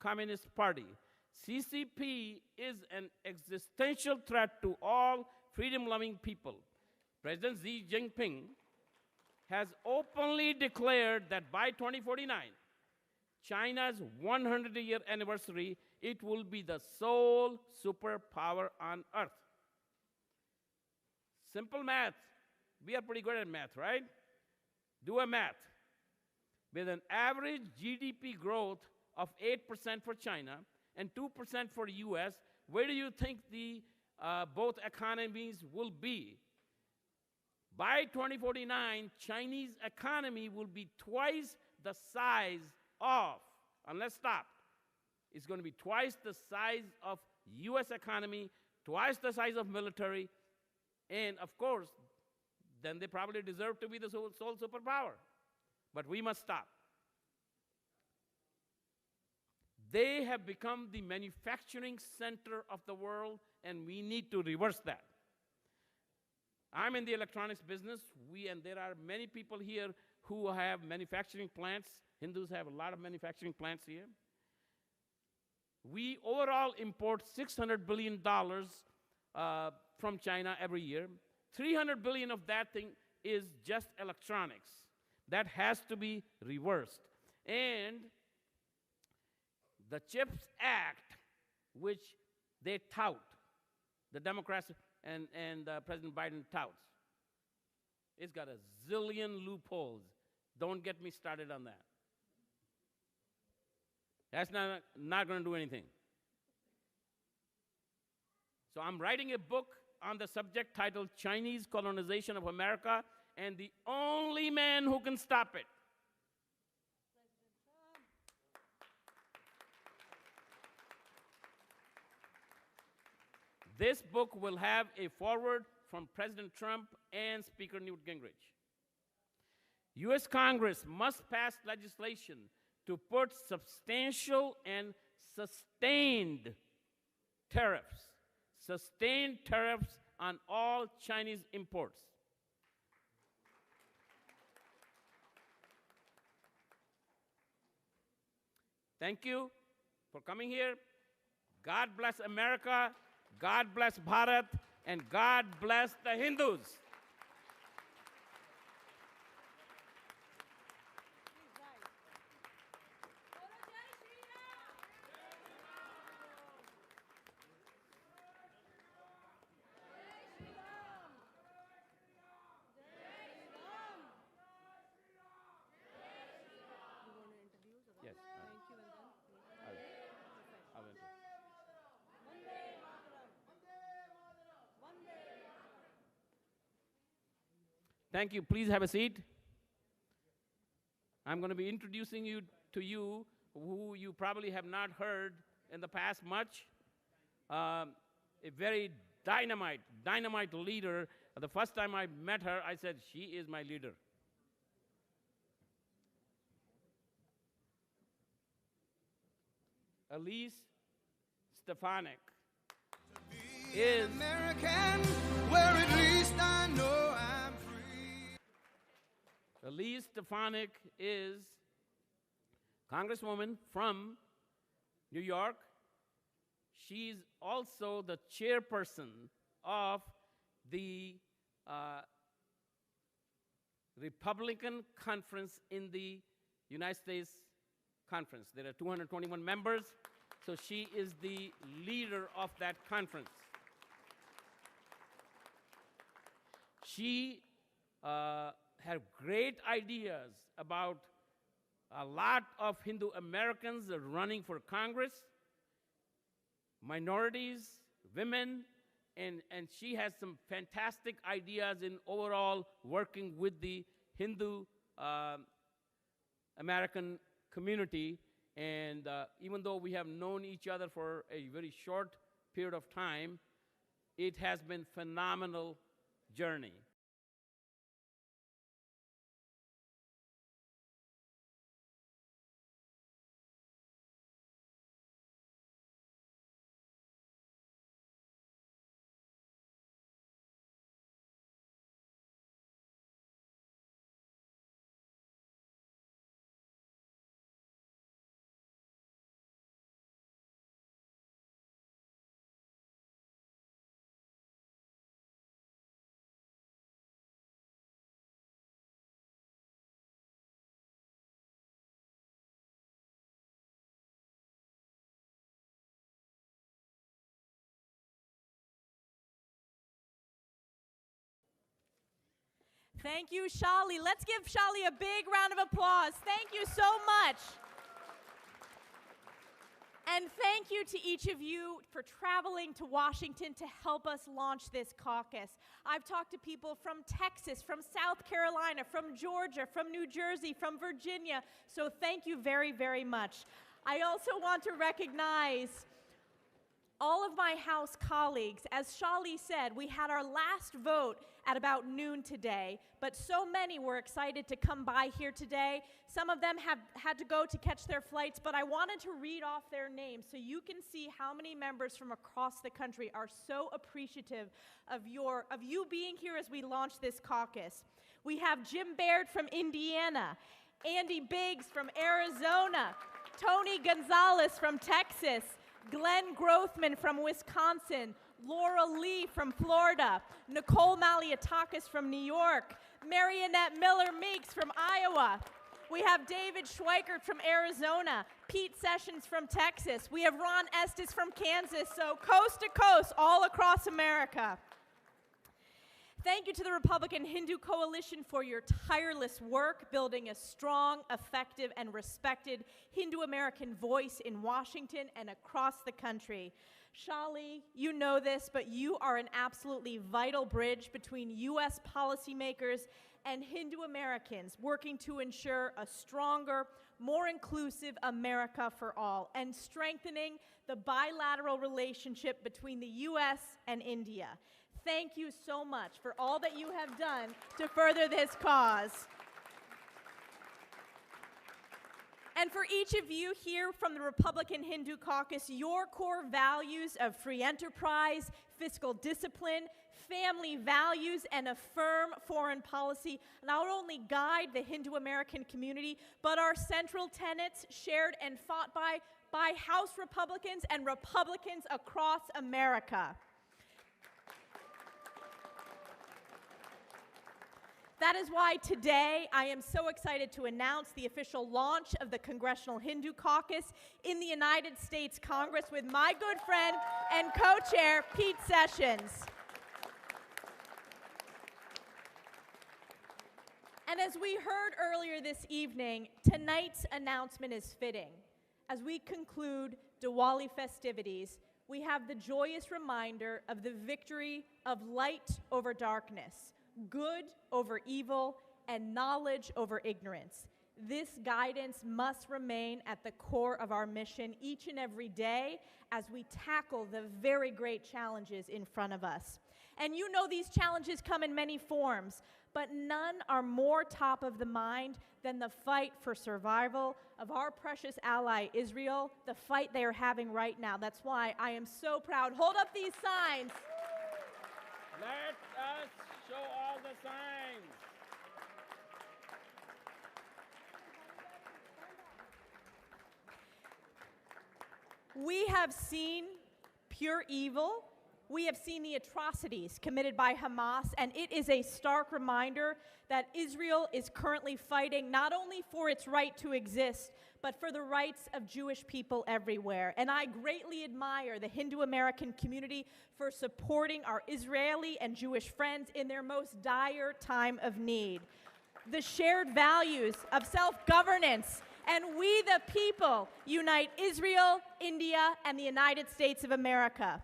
Communist Party. CCP is an existential threat to all freedom-loving people. President Xi Jinping has openly declared that by 2049, China's 100-year anniversary, it will be the sole superpower on earth. Simple math. We are pretty good at math, right? Do a math. With an average GDP growth of 8% for China and 2% for the US, where do you think the both economies will be? By 2049, Chinese economy will be twice the size of, and let's stop, it's going to be twice the size of US economy, twice the size of military, and of course, then they probably deserve to be the sole superpower. But we must stop. They have become the manufacturing center of the world, and we need to reverse that. I'm in the electronics business, and there are many people here who have manufacturing plants. Hindus have a lot of manufacturing plants here. We overall import $600 billion from China every year. $300 billion of that thing is just electronics. That has to be reversed. And the CHIPS Act, which they tout, the Democrats and President Biden touts, it's got a zillion loopholes. Don't get me started on that. That's not going to do anything. So I'm writing a book on the subject titled Chinese Colonization of America, and the only man who can stop it. This book will have a foreword from President Trump and Speaker Newt Gingrich. U.S. Congress must pass legislation to put substantial and sustained tariffs on all Chinese imports. Thank you for coming here. God bless America, God bless Bharat, and God bless the Hindus. Thank you. Please have a seat. I'm going to be introducing you to you who you probably have not heard in the past much. A very dynamite leader. The first time I met her, I said, she is my leader. Elise Stefanik is American, where at least I know I'm free. Elise Stefanik is Congresswoman from New York. She's also the chairperson of the Republican Conference in the United States Conference. There are 221 members, so she is the leader of that conference. She had great ideas about a lot of Hindu Americans running for Congress, minorities, women, and she has some fantastic ideas in overall working with the Hindu American community. And even though we have known each other for a very short period of time, it has been phenomenal journey. Thank you, Shali. Let's give Shali a big round of applause. Thank you so much. And thank you to each of you for traveling to Washington to help us launch this caucus. I've talked to people from Texas, from South Carolina, from Georgia, from New Jersey, from Virginia. So thank you very, very much. I also want to recognize all of my House colleagues. As Shali said, we had our last vote at about noon today, but so many were excited to come by here today. Some of them have had to go to catch their flights, but I wanted to read off their names so you can see how many members from across the country are so appreciative of you being here as we launch this caucus. We have Jim Baird from Indiana, Andy Biggs from Arizona, Tony Gonzalez from Texas, Glenn Grothman from Wisconsin, Laura Lee from Florida, Nicole Malliotakis from New York, Marionette Miller-Meeks from Iowa. We have David Schweikert from Arizona, Pete Sessions from Texas. We have Ron Estes from Kansas, so coast to coast, all across America. Thank you to the Republican Hindu Coalition for your tireless work building a strong, effective, and respected Hindu American voice in Washington and across the country. Shali, you know this, but you are an absolutely vital bridge between U.S. policymakers and Hindu Americans working to ensure a stronger, more inclusive America for all and strengthening the bilateral relationship between the U.S. and India. Thank you so much for all that you have done to further this cause. And for each of you here from the Republican Hindu Caucus, your core values of free enterprise, fiscal discipline, family values, and a firm foreign policy not only guide the Hindu American community, but are central tenets shared and fought by House Republicans and Republicans across America. That is why today I am so excited to announce the official launch of the Congressional Hindu Caucus in the United States Congress with my good friend and co-chair, Pete Sessions. And as we heard earlier this evening, tonight's announcement is fitting. As we conclude Diwali festivities, we have the joyous reminder of the victory of light over darkness, good over evil, and knowledge over ignorance. This guidance must remain at the core of our mission each and every day as we tackle the very great challenges in front of us. And you know these challenges come in many forms, but none are more top of the mind than the fight for survival of our precious ally Israel, the fight they are having right now. That's why I am so proud. Hold up these signs. Let us show all the signs. We have seen pure evil. We have seen the atrocities committed by Hamas, and it is a stark reminder that Israel is currently fighting not only for its right to exist, but for the rights of Jewish people everywhere. And I greatly admire the Hindu American community for supporting our Israeli and Jewish friends in their most dire time of need. The shared values of self-governance and we the people unite Israel, India, and the United States of America.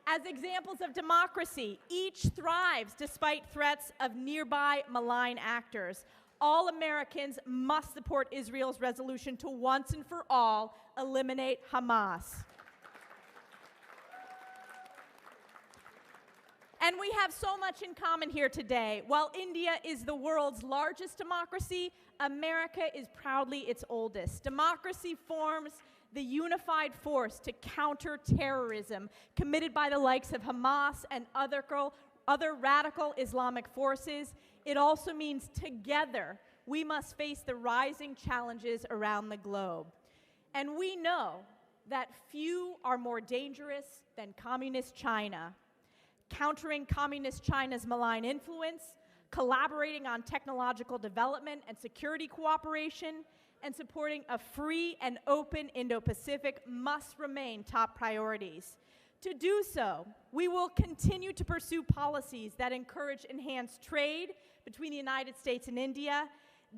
As examples of democracy, each thrives despite threats of nearby malign actors. All Americans must support Israel's resolution to once and for all eliminate Hamas. And we have so much in common here today. While India is the world's largest democracy, America is proudly its oldest. Democracy forms the unified force to counter terrorism committed by the likes of Hamas and other radical Islamic forces. It also means together we must face the rising challenges around the globe. And we know that few are more dangerous than Communist China. Countering Communist China's malign influence, collaborating on technological development and security cooperation, and supporting a free and open Indo-Pacific must remain top priorities. To do so, we will continue to pursue policies that encourage enhanced trade between the United States and India,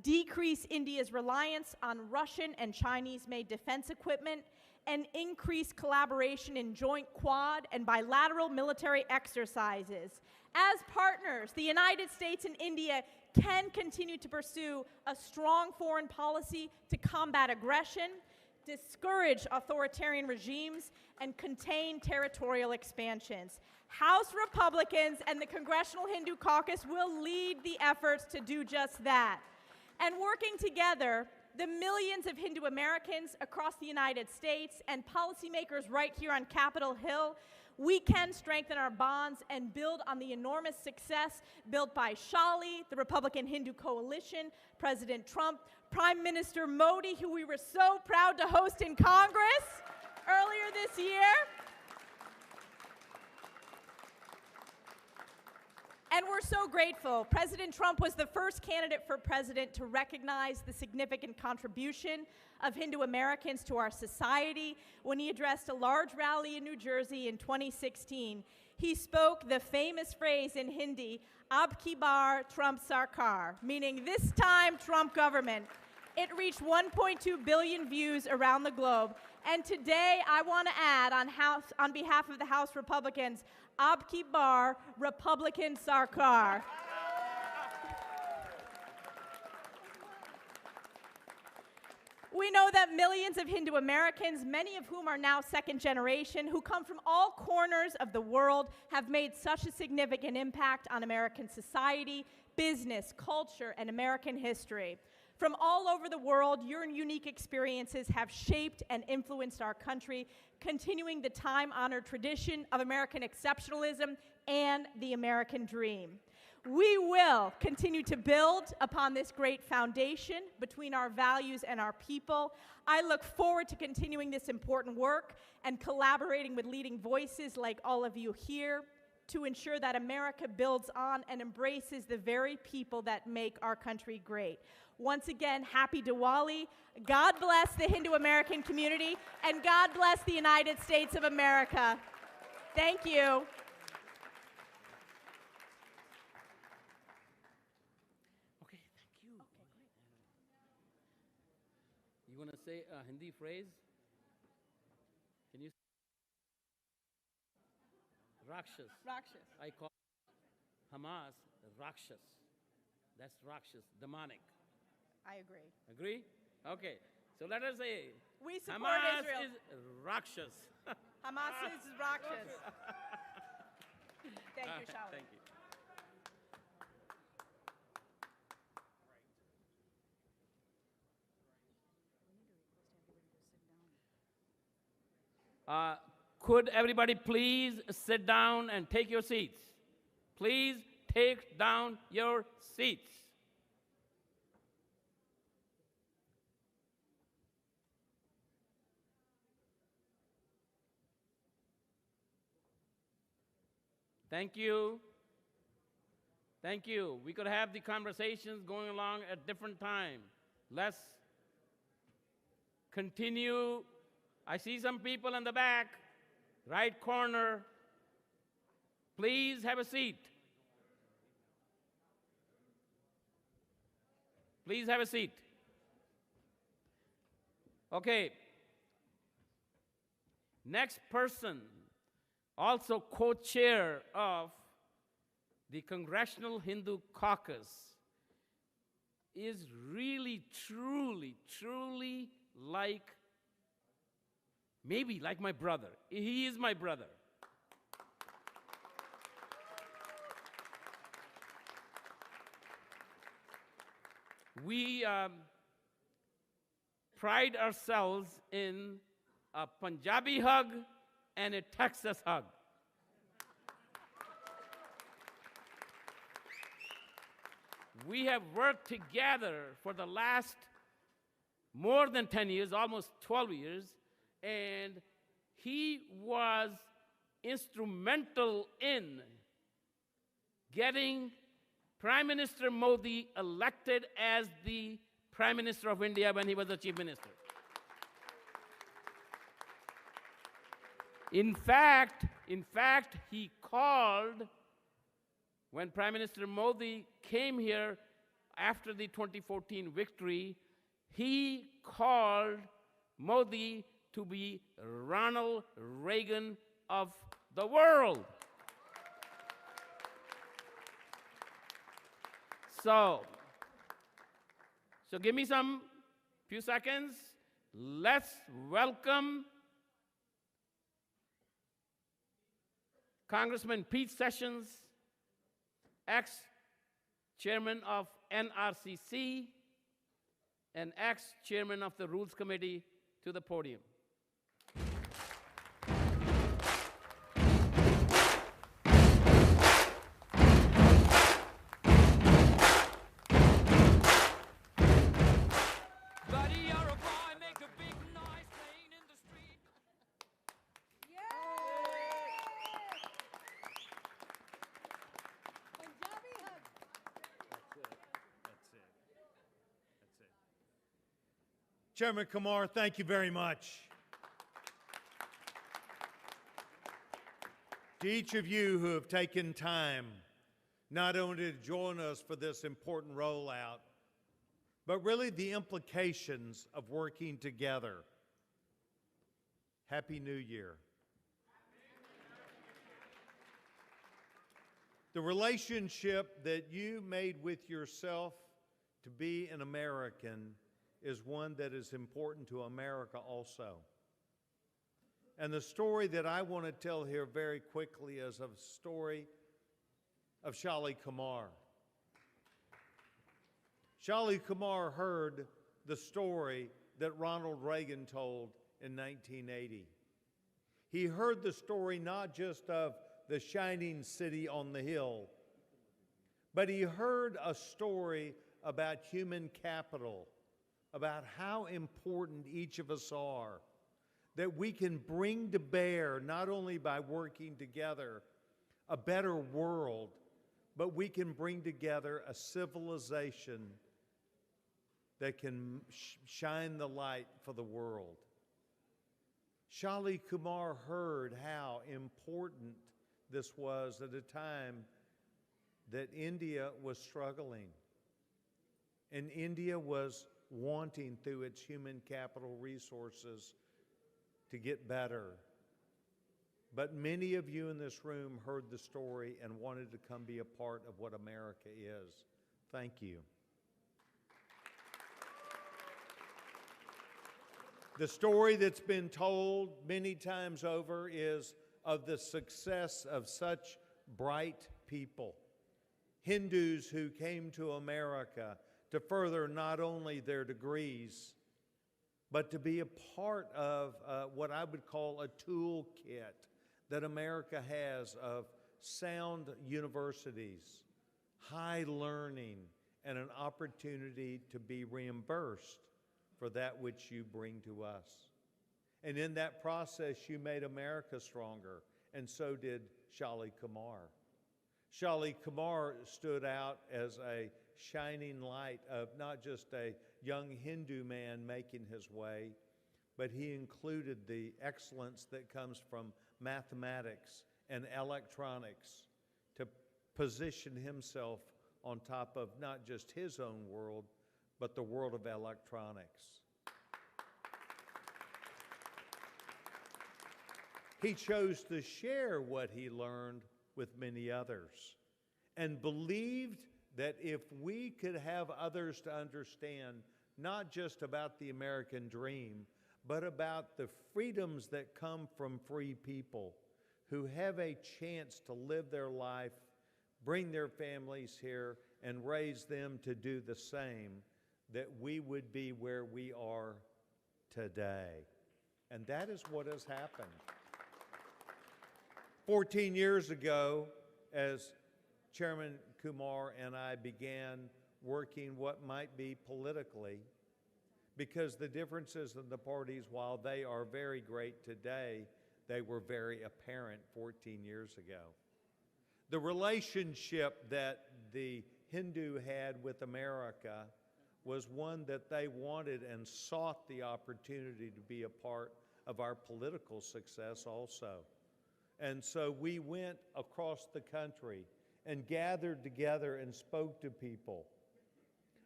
decrease India's reliance on Russian and Chinese-made defense equipment, and increase collaboration in joint Quad and bilateral military exercises. As partners, the United States and India can continue to pursue a strong foreign policy to combat aggression, discourage authoritarian regimes, and contain territorial expansions. House Republicans and the Congressional Hindu Caucus will lead the efforts to do just that. And working together, the millions of Hindu Americans across the United States and policymakers right here on Capitol Hill, we can strengthen our bonds and build on the enormous success built by Shali, the Republican Hindu coalition, President Trump, Prime Minister Modi, who we were so proud to host in Congress earlier this year. And we're so grateful. President Trump was the first candidate for president to recognize the significant contribution of Hindu Americans to our society when he addressed a large rally in New Jersey in 2016. He spoke the famous phrase in Hindi, "Ab ki bar Trump Sarkar," meaning this time Trump government. It reached 1.2 billion views around the globe. And today I want to add on behalf of the House Republicans, Ab ki bar Republican Sarkar. We know that millions of Hindu Americans, many of whom are now second generation, who come from all corners of the world, have made such a significant impact on American society, business, culture, and American history. From all over the world, your unique experiences have shaped and influenced our country, continuing the time-honored tradition of American exceptionalism and the American dream. We will continue to build upon this great foundation between our values and our people. I look forward to continuing this important work and collaborating with leading voices like all of you here to ensure that America builds on and embraces the very people that make our country great. Once again, happy Diwali. God bless the Hindu American community, and God bless the United States of America. Thank you. Okay, thank you. You want to say a Hindi phrase? Can you? Rakshas. Rakshas. I call Hamas Rakshas. That's Rakshas, demonic. I agree. Agree? Okay. So let us say We support Hamas Israel. is Rakshas. Hamas is Rakshas. Thank you, Shalabh. Thank you. Could everybody please sit down and take your seats? Please take down your seats. Thank you. Thank you. We could have the conversations going along at different time. Let's continue. I see some people in the back, right corner. Please have a seat. Please have a seat. Okay. Next person, also co-chair of the Congressional Hindu Caucus, is really, truly like, maybe like my brother. He is my brother. We pride ourselves in a Punjabi hug and a Texas hug. We have worked together for the last more than 10 years, almost 12 years, and he was instrumental in getting Prime Minister Modi elected as the Prime Minister of India when he was the Chief Minister. In fact, he called, when Prime Minister Modi came here after the 2014 victory, he called Modi to be Ronald Reagan of the world. So give me some few seconds. Let's welcome Congressman Pete Sessions, ex-chairman of NRCC and ex-chairman of the Rules Committee, to the podium. Chairman Kumar, thank you very much. To each of you who have taken time not only to join us for this important rollout, but really the implications of working together. Happy New Year. The relationship that you made with yourself to be an American is one that is important to America also. And the story that I want to tell here very quickly is a story of Shalabh Kumar. Shalabh Kumar heard the story that Ronald Reagan told in 1980. He heard the story not just of the shining city on the hill, but he heard a story about human capital, about how important each of us are, that we can bring to bear, not only by working together, a better world, but we can bring together a civilization that can shine the light for the world. Shalabh Kumar heard how important this was at a time that India was struggling, and India was wanting through its human capital resources to get better. but many of you in this room heard the story and wanted to come be a part of what America is. Thank you. The story that's been told many times over is of the success of such bright people, Hindus who came to America to further not only their degrees, but to be a part of what I would call a toolkit that America has of sound universities, high learning, and an opportunity to be reimbursed for that which you bring to us. And in that process, you made America stronger, and so did Shalabh Kumar. Shalabh Kumar stood out as a shining light of not just a young Hindu man making his way, but he included the excellence that comes from mathematics and electronics to position himself on top of not just his own world, but the world of electronics. He chose to share what he learned with many others and believed that if we could have others to understand not just about the American dream, but about the freedoms that come from free people who have a chance to live their life, bring their families here, and raise them to do the same, that we would be where we are today. And that is what has happened. 14 years ago, as Chairman Kumar and I began working what might be politically, because the differences in the parties, while they are very great today, they were very apparent 14 years ago. The relationship that the Hindu had with America was one that they wanted and sought the opportunity to be a part of our political success also. And so we went across the country and gathered together and spoke to people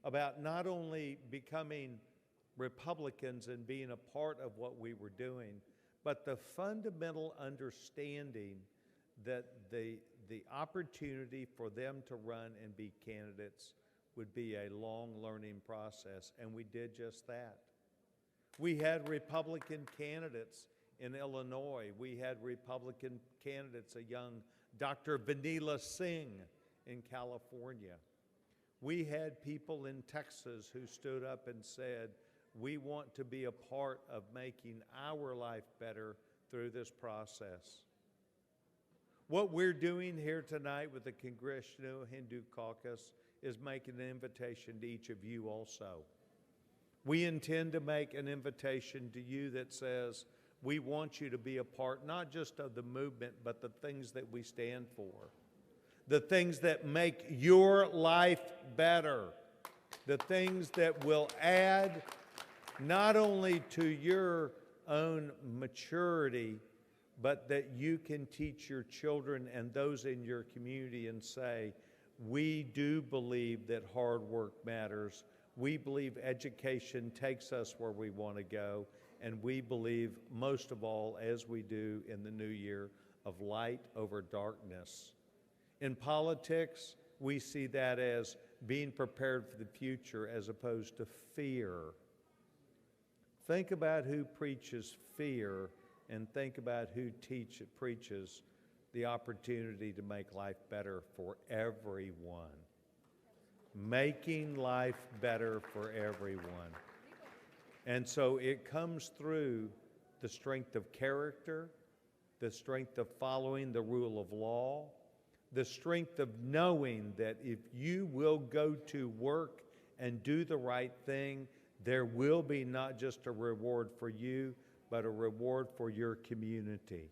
about not only becoming Republicans and being a part of what we were doing, but the fundamental understanding that the opportunity for them to run and be candidates would be a long learning process, and we did just that. We had Republican candidates in Illinois. We had Republican candidates, a young Dr. Vanilla Singh in California. We had people in Texas who stood up and said, we want to be a part of making our life better through this process. What we're doing here tonight with the Congressional Hindu Caucus is making an invitation to each of you also. We intend to make an invitation to you that says, we want you to be a part not just of the movement, but the things that we stand for, the things that make your life better, the things that will add not only to your own maturity, but that you can teach your children and those in your community and say, we do believe that hard work matters. We believe education takes us where we want to go. And we believe, most of all, as we do in the new year, of light over darkness. In politics, we see that as being prepared for the future as opposed to fear. Think about who preaches fear and think about who preaches the opportunity to make life better for everyone. Making life better for everyone. And so it comes through the strength of character, the strength of following the rule of law, the strength of knowing that if you will go to work and do the right thing, there will be not just a reward for you, but a reward for your community.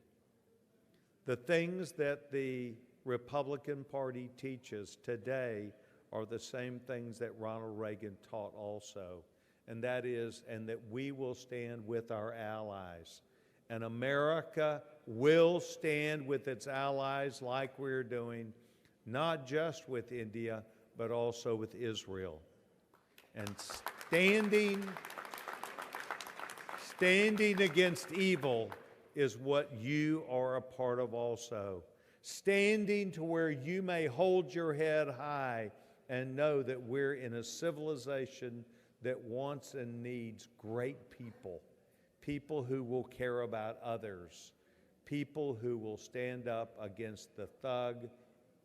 The things that the Republican Party teaches today are the same things that Ronald Reagan taught also. And that is, and that we will stand with our allies. And America will stand with its allies like we're doing, not just with India, but also with Israel. And standing against evil is what you are a part of also. Standing to where you may hold your head high and know that we're in a civilization that wants and needs great people, people who will care about others, people who will stand up against the thug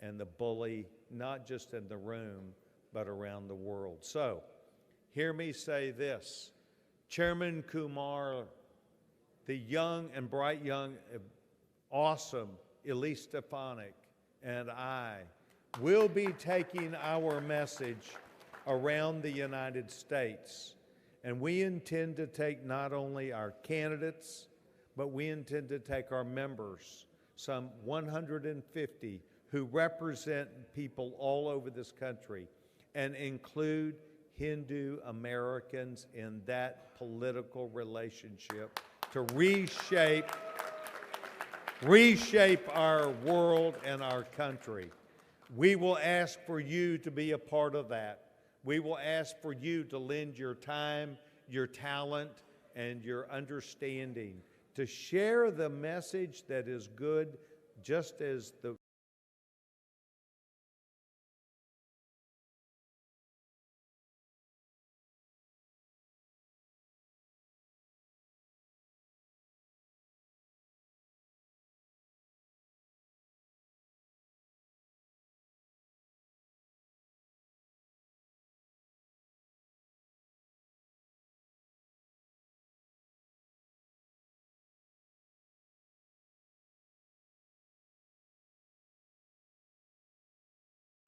and the bully, not just in the room, but around the world. So, hear me say this. Chairman Kumar, the young and bright young, awesome Elise Stefanik, and I will be taking our message around the United States. And we intend to take not only our candidates, but we intend to take our members, some 150 who represent people all over this country, and include Hindu Americans in that political relationship to reshape our world and our country. We will ask for you to be a part of that. We will ask for you to lend your time, your talent, and your understanding to share the message that is good, just as the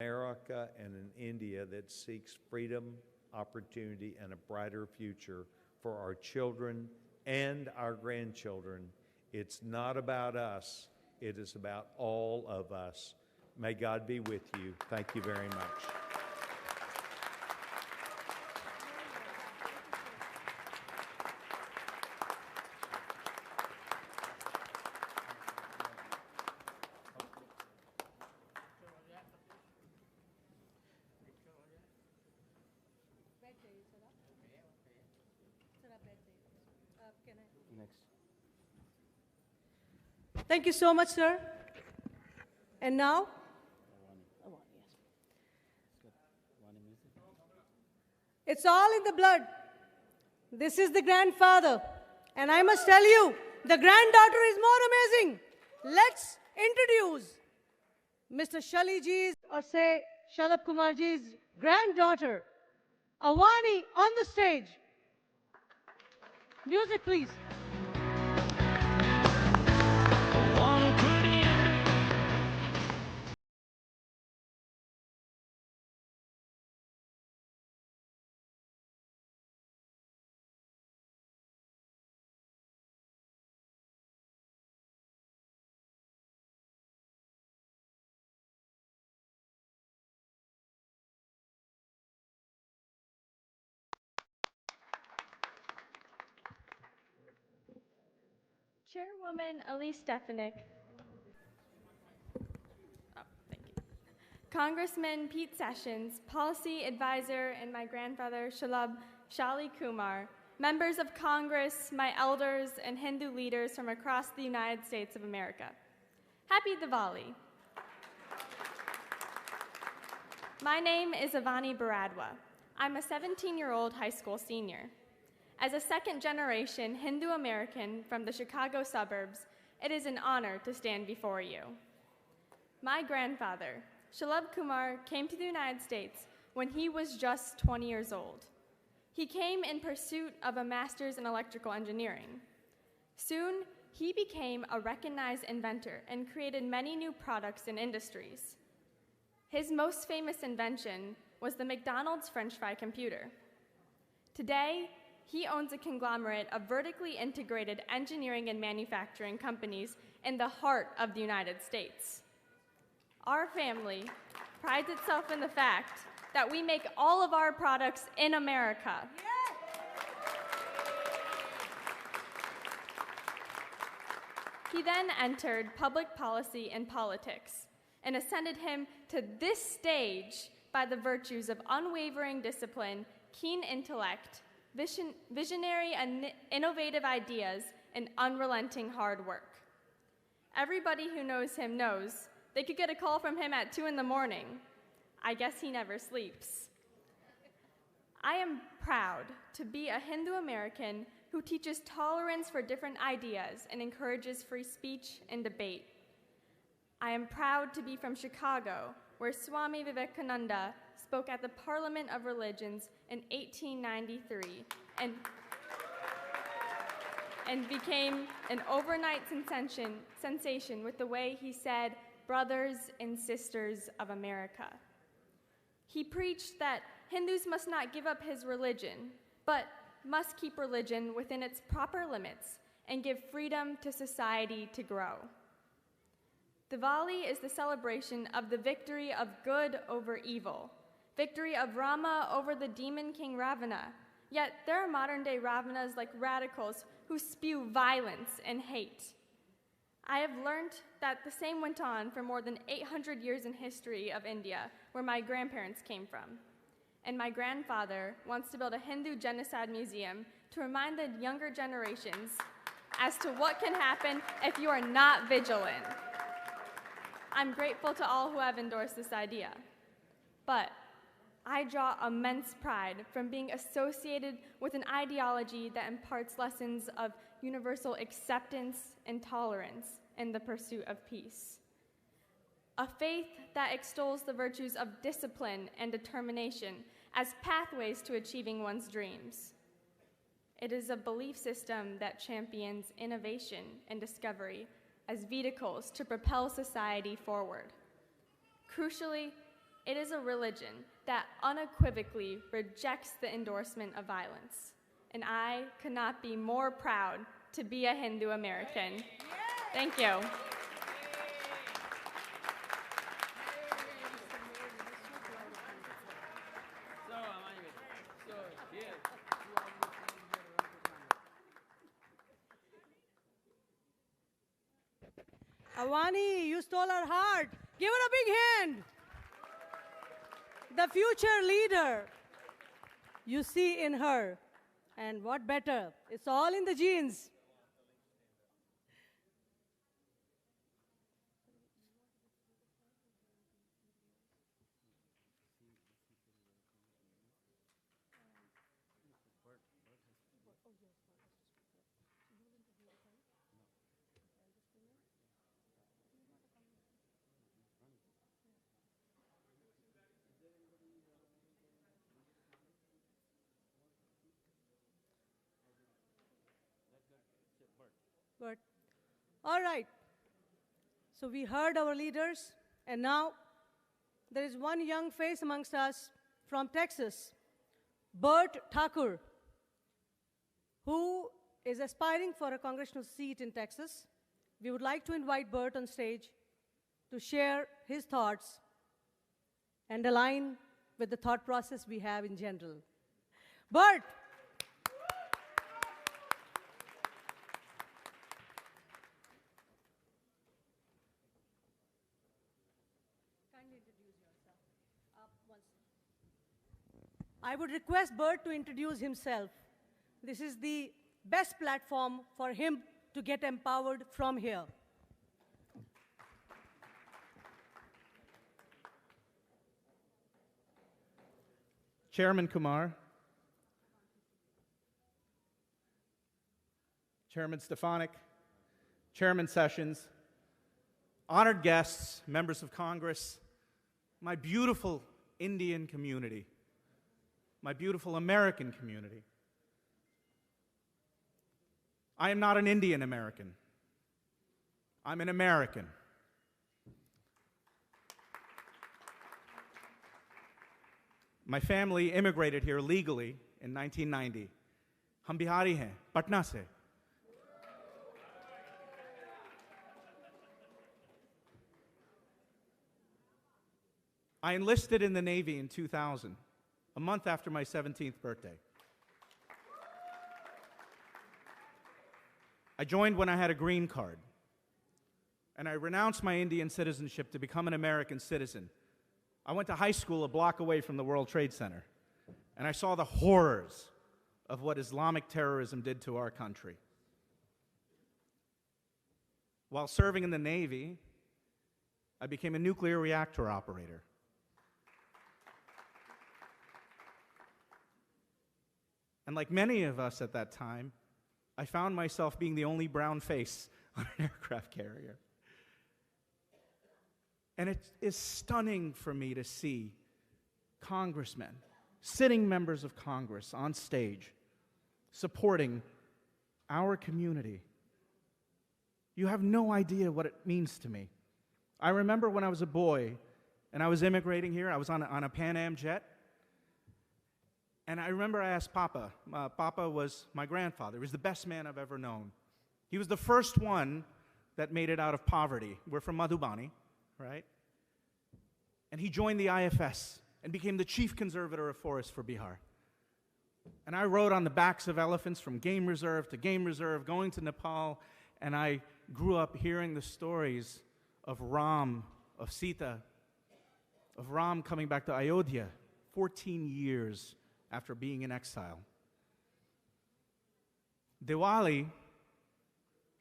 America and an India that seeks freedom, opportunity, and a brighter future for our children and our grandchildren. It's not about us. It is about all of us. May God be with you. Thank you very much. Thank you so much, sir. And now, it's all in the blood. This is the grandfather. And I must tell you, the granddaughter is more amazing. Let's introduce Mr. Shaliji's, or say Shalabh Kumarji's granddaughter, Awani, on the stage. Music, please. Chairwoman Elise Stefanik. Congressman Pete Sessions, Policy Advisor, and my grandfather Shalabh Kumar, members of Congress, my elders, and Hindu leaders from across the United States of America. Happy Diwali. My name is Avani Baradwa. I'm a 17-year-old high school senior. As a second-generation Hindu American from the Chicago suburbs, it is an honor to stand before you. My grandfather, Shalabh Kumar, came to the United States when he was just 20 years old. He came in pursuit of a master's in electrical engineering. Soon, he became a recognized inventor and created many new products and industries. His most famous invention was the McDonald's French fry computer. Today, he owns a conglomerate of vertically integrated engineering and manufacturing companies in the heart of the United States. Our family prides itself in the fact that we make all of our products in America. He then entered public policy and politics and ascended him to this stage by the virtues of unwavering discipline, keen intellect, visionary and innovative ideas, and unrelenting hard work. Everybody who knows him knows they could get a call from him at 2 in the morning. I guess he never sleeps. I am proud to be a Hindu American who teaches tolerance for different ideas and encourages free speech and debate. I am proud to be from Chicago, where Swami Vivekananda spoke at the Parliament of Religions in 1893 and became an overnight sensation with the way he said, "Brothers and sisters of America." He preached that Hindus must not give up his religion, but must keep religion within its proper limits and give freedom to society to grow. Diwali is the celebration of the victory of good over evil, victory of Rama over the demon king Ravana. Yet there are modern-day Ravanas like radicals who spew violence and hate. I have learned that the same went on for more than 800 years in history of India, where my grandparents came from. And my grandfather wants to build a Hindu genocide museum to remind the younger generations as to what can happen if you are not vigilant. I'm grateful to all who have endorsed this idea, but I draw immense pride from being associated with an ideology that imparts lessons of universal acceptance and tolerance in the pursuit of peace. A faith that extols the virtues of discipline and determination as pathways to achieving one's dreams. It is a belief system that champions innovation and discovery as vehicles to propel society forward. Crucially, it is a religion that unequivocally rejects the endorsement of violence. And I could not be more proud to be a Hindu American. Thank you. Avani, you stole our heart. Give her a big hand. The future leader you see in her. And what better? It's all in the genes. But, all right. So we heard our leaders, and now there is one young face amongst us from Texas, Bert Thakur, who is aspiring for a congressional seat in Texas. We would like to invite Bert on stage to share his thoughts and align with the thought process we have in general. Bert. I would request Bert to introduce himself. This is the best platform for him to get empowered from here. Chairman Kumar, Chairman Stefanik, Chairman Sessions, honored guests, members of Congress, my beautiful Indian community, my beautiful American community. I am not an Indian American. I'm an American. My family immigrated here legally in 1990. हम बिहारी हैं, पटना से. I enlisted in the Navy in 2000, a month after my 17th birthday. I joined when I had a green card, and I renounced my Indian citizenship to become an American citizen. I went to high school a block away from the World Trade Center, and I saw the horrors of what Islamic terrorism did to our country. While serving in the Navy, I became a nuclear reactor operator. And like many of us at that time, I found myself being the only brown face on an aircraft carrier. And it is stunning for me to see congressmen, sitting members of Congress on stage, supporting our community. You have no idea what it means to me. I remember when I was a boy and I was immigrating here, I was on a Pan Am jet, and I remember I asked Papa. Papa was my grandfather. He was the best man I've ever known. He was the first one that made it out of poverty. We're from Madhubani, right? And he joined the IFS and became the chief conservator of forests for Bihar. And I rode on the backs of elephants from game reserve to game reserve, going to Nepal, and I grew up hearing the stories of Ram, of Sita, of Ram coming back to Ayodhya 14 years after being in exile. Diwali,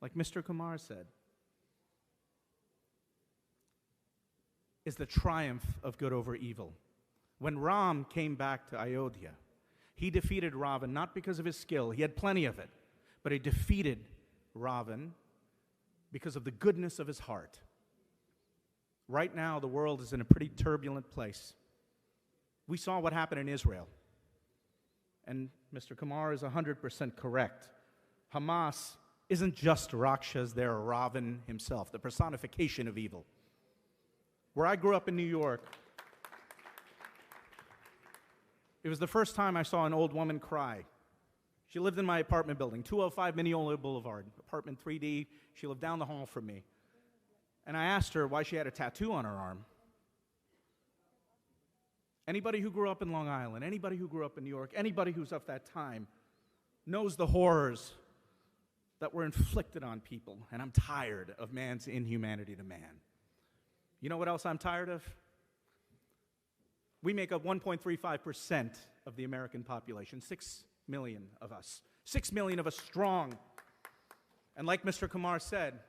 like Mr. Kumar said, is the triumph of good over evil. When Ram came back to Ayodhya, he defeated Ravan not because of his skill, he had plenty of it, but he defeated Ravan because of the goodness of his heart. Right now, the world is in a pretty turbulent place. We saw what happened in Israel. And Mr. Kumar is 100% correct. Hamas isn't just Rakshas, they're Ravan himself, the personification of evil. Where I grew up in New York, it was the first time I saw an old woman cry. She lived in my apartment building, 205 Mineola Boulevard, apartment 3D. She lived down the hall from me. And I asked her why she had a tattoo on her arm. Anybody who grew up in Long Island, anybody who grew up in New York, anybody who's of that time knows the horrors that were inflicted on people. And I'm tired of man's inhumanity to man. You know what else I'm tired of? We make up 1.35% of the American population, 6 million of us. 6 million of us strong. And like Mr. Kumar said,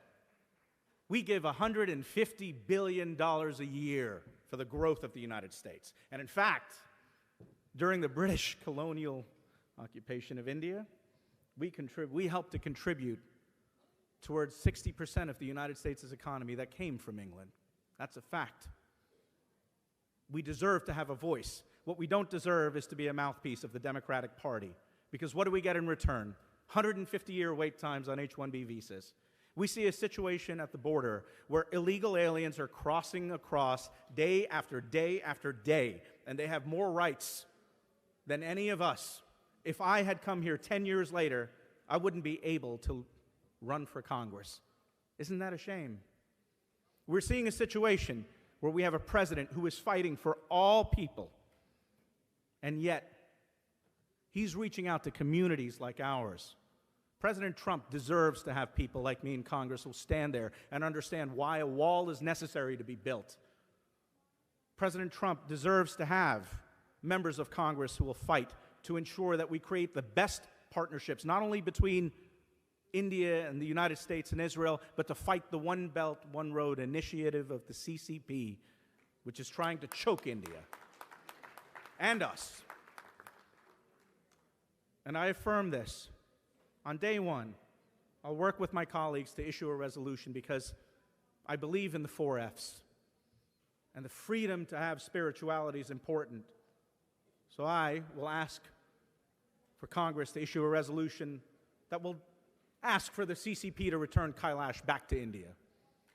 we give $150 billion a year for the growth of the United States. And in fact, during the British colonial occupation of India, we helped to contribute towards 60% of the United States' economy that came from England. That's a fact. We deserve to have a voice. What we don't deserve is to be a mouthpiece of the Democratic Party. Because what do we get in return? 150-year wait times on H-1B visas. We see a situation at the border where illegal aliens are crossing across day after day after day, and they have more rights than any of us. If I had come here 10 years later, I wouldn't be able to run for Congress. Isn't that a shame? We're seeing a situation where we have a president who is fighting for all people, and yet he's reaching out to communities like ours. President Trump deserves to have people like me in Congress who will stand there and understand why a wall is necessary to be built. President Trump deserves to have members of Congress who will fight to ensure that we create the best partnerships, not only between India and the United States and Israel, but to fight the One Belt, One Road initiative of the CCP, which is trying to choke India and us. And I affirm this. On day one, I'll work with my colleagues to issue a resolution because I believe in the 4 Fs. And the freedom to have spirituality is important. So I will ask for Congress to issue a resolution that will ask for the CCP to return Kailash back to India,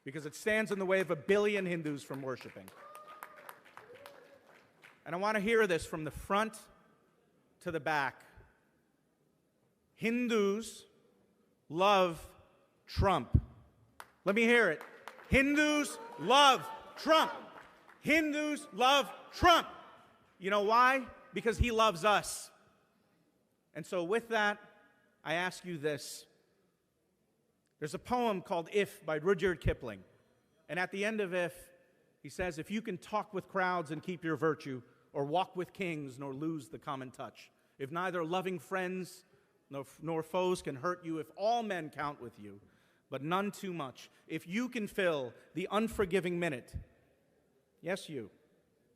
because it stands in the way of 1 billion Hindus from worshiping. And I want to hear this from the front to the back. Hindus love Trump. Let me hear it. Hindus love Trump. Hindus love Trump. You know why? Because he loves us. And so with that, I ask you this. There's a poem called If by Rudyard Kipling. And at the end of If, he says, if you can talk with crowds and keep your virtue, or walk with kings nor lose the common touch, if neither loving friends nor foes can hurt you, if all men count with you, but none too much. If you can fill the unforgiving minute, yes, you,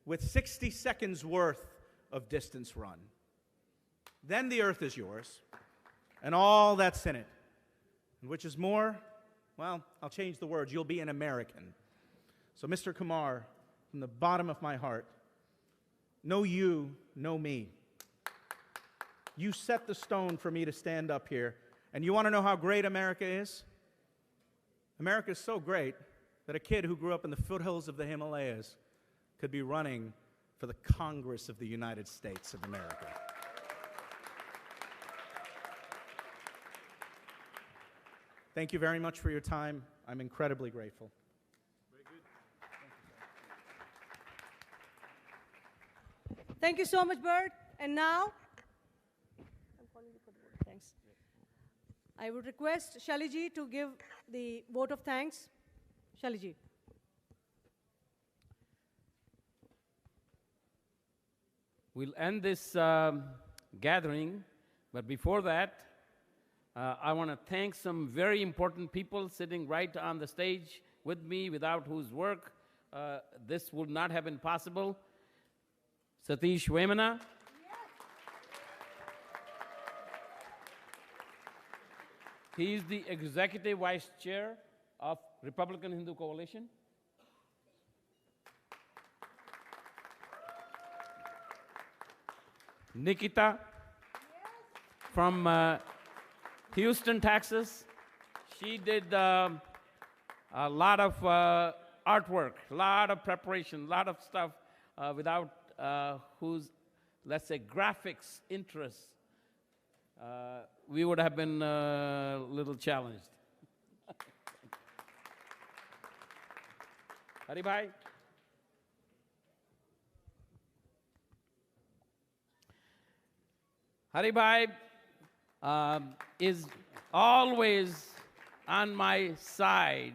with 60 seconds worth of distance run, then the earth is yours, and all that's in it. And which is more, well, I'll change the words, you'll be an American. So, Mr. Kumar, from the bottom of my heart, know you, know me. You set the stone for me to stand up here. And you want to know how great America is? America is so great that a kid who grew up in the foothills of the Himalayas could be running for the Congress of the United States of America. Thank you very much for your time. I'm incredibly grateful. Thank you so much, Bert. And now, I'm calling you for the vote of thanks. I would request Shaliji to give the vote of thanks. Shaliji. We'll end this gathering, but before that, I want to thank some very important people sitting right on the stage with me, without whose work this would not have been possible. Satish Vemana. He is the Executive Vice Chair of Republican Hindu Coalition. Nikita from Houston, Texas. She did a lot of artwork, a lot of preparation, a lot of stuff without whose, let's say, graphics interests, we would have been a little challenged. Hari Bhai. Hari Bhai is always on my side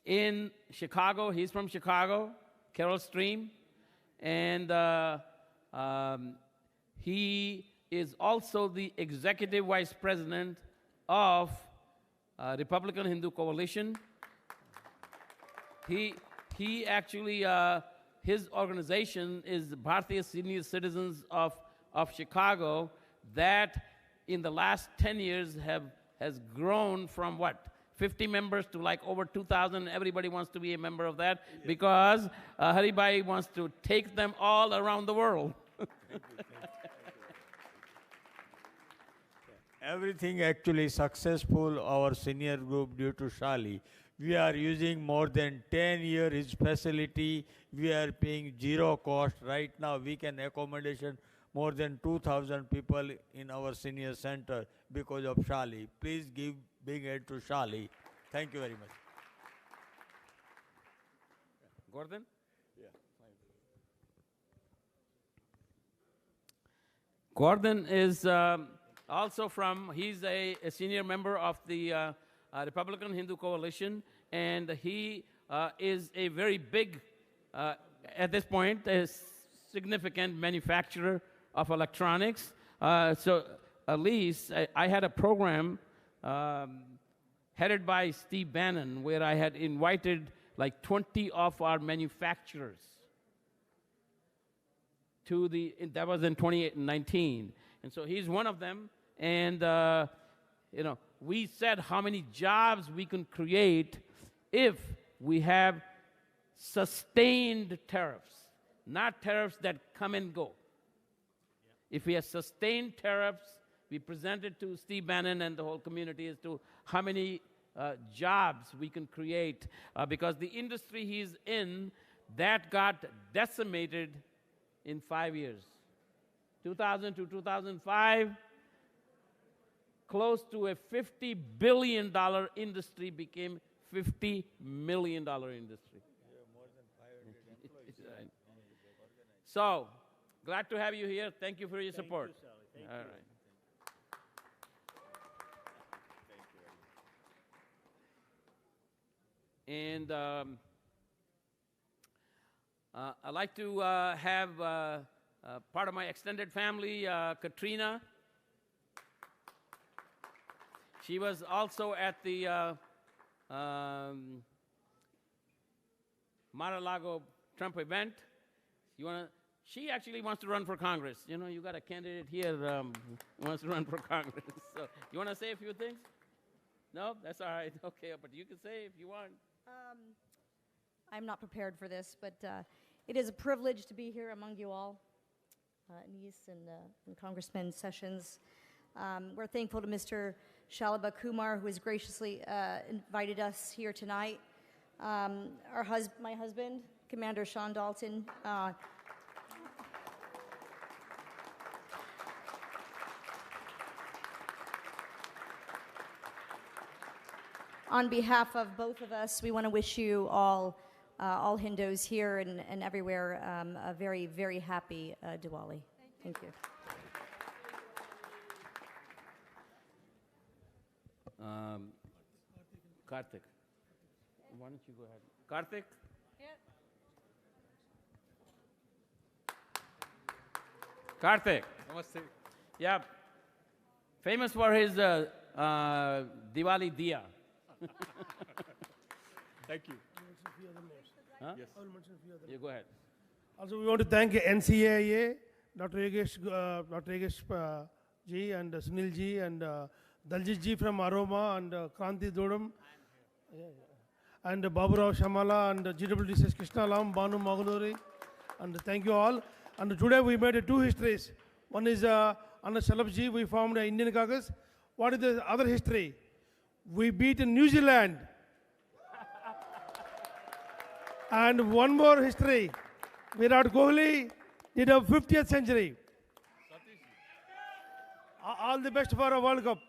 in Chicago. He's from Chicago, Carroll Stream. And he is also the Executive Vice President of Republican Hindu Coalition. He actually, his organization is the Bharatiya Senior Citizens of Chicago, that in the last 10 years has grown from what? 50 members to like over 2,000. Everybody wants to be a member of that, because Hari Bhai wants to take them all around the world. Everything actually successful, our senior group, due to Shali. We are using more than 10 years his facility. We are paying zero cost. Right now we can accommodation more than 2,000 people in our senior center because of Shali. Please give big hand to Shali. Thank you very much. Gordon? Yeah. Gordon is also from, he's a senior member of the Republican Hindu Coalition, and he is a very big, at this point, a significant manufacturer of electronics. So, Elise, I had a program headed by Steve Bannon, where I had invited like 20 of our manufacturers to that was in 2019. And so he's one of them. And, you know, we said how many jobs we can create if we have sustained tariffs, not tariffs that come and go. If we have sustained tariffs, we presented to Steve Bannon and the whole community as to how many jobs we can create, because the industry he's in, that got decimated in 5 years. 2000 to 2005, close to a $50 billion industry became $50 million industry. More than 500 employees. So, glad to have you here. Thank you for your support. Thank you, Sally. Thank All you. right. And I'd like to have part of my extended family, Katrina. She was also at the Mar-a-Lago Trump event. She actually wants to run for Congress. You know, you got a candidate here who wants to run for Congress. So you want to say a few things? No? That's all right. Okay, but you can say if you want. I'm not prepared for this, but it is a privilege to be here among you all, Elise and Congressman Sessions. We're thankful to Mr. Shalabh Kumar, who has graciously invited us here tonight. My husband, Commander Sean Dalton. On behalf of both of us, we want to wish you all Hindus here and everywhere, a very, very happy Diwali. Thank you. Karthik. Why don't you go ahead? Karthik? Karthik. Namaste. Yeah. Famous for his Diwali Diya. Thank you. Huh? Yes. You go ahead. Also, we want to thank NCAA, Dr. Yogesh ji and Sunil ji and Daljit ji from Aroma and Kranti Dodam and Baburao Shamala and GWDCS Krishna Lam, Banu Magaluri, and thank you all. And today we made two histories. One is under Shalabh ji, we formed an Indian caucus. What is the other history? We beat New Zealand. And one more history. Virat Kohli did a 50th century. All the best for a World Cup.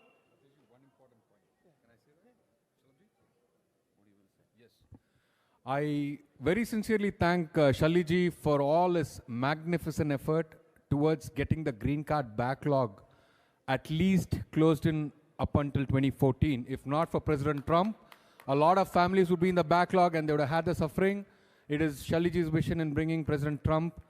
I very sincerely thank Shaliji for all his magnificent effort towards getting the green card backlog at least closed in up until 2014. If not for President Trump, a lot of families would be in the backlog and they would have had the suffering. It is Shaliji's vision in bringing President Trump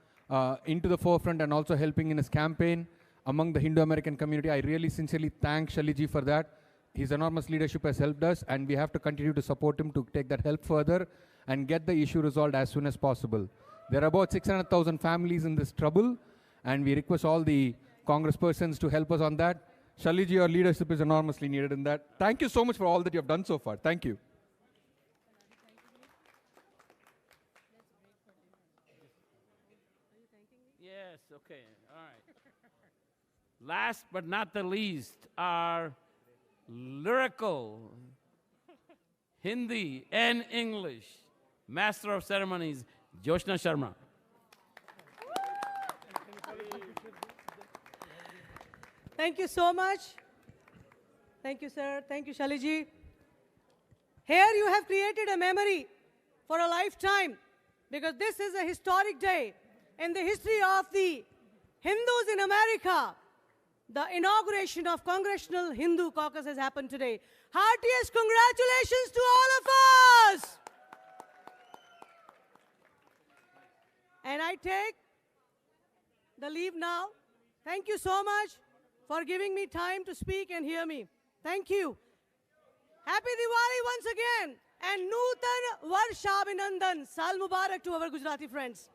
into the forefront and also helping in his campaign among the Hindu-American community. I really sincerely thank Shaliji for that. His enormous leadership has helped us, and we have to continue to support him to take that help further and get the issue resolved as soon as possible. There are about 600,000 families in this trouble, and we request all the congresspersons to help us on that. Shaliji, your leadership is enormously needed in that. Thank you so much for all that you have done so far. Thank you. Yes, okay, all right. Last but not the least, our lyrical Hindi and English Master of Ceremonies, Joshna Sharma. Thank you so much. Thank you, sir. Thank you, Shaliji. Here you have created a memory for a lifetime, because this is a historic day in the history of the Hindus in America. The inauguration of Congressional Hindu Caucus has happened today. Heartiest congratulations to all of us. And I take the leave now. Thank you so much for giving me time to speak and hear me. Thank you. Happy Diwali once again. And Nutan Varshabhinandan. Sal Mubarak to our Gujarati friends.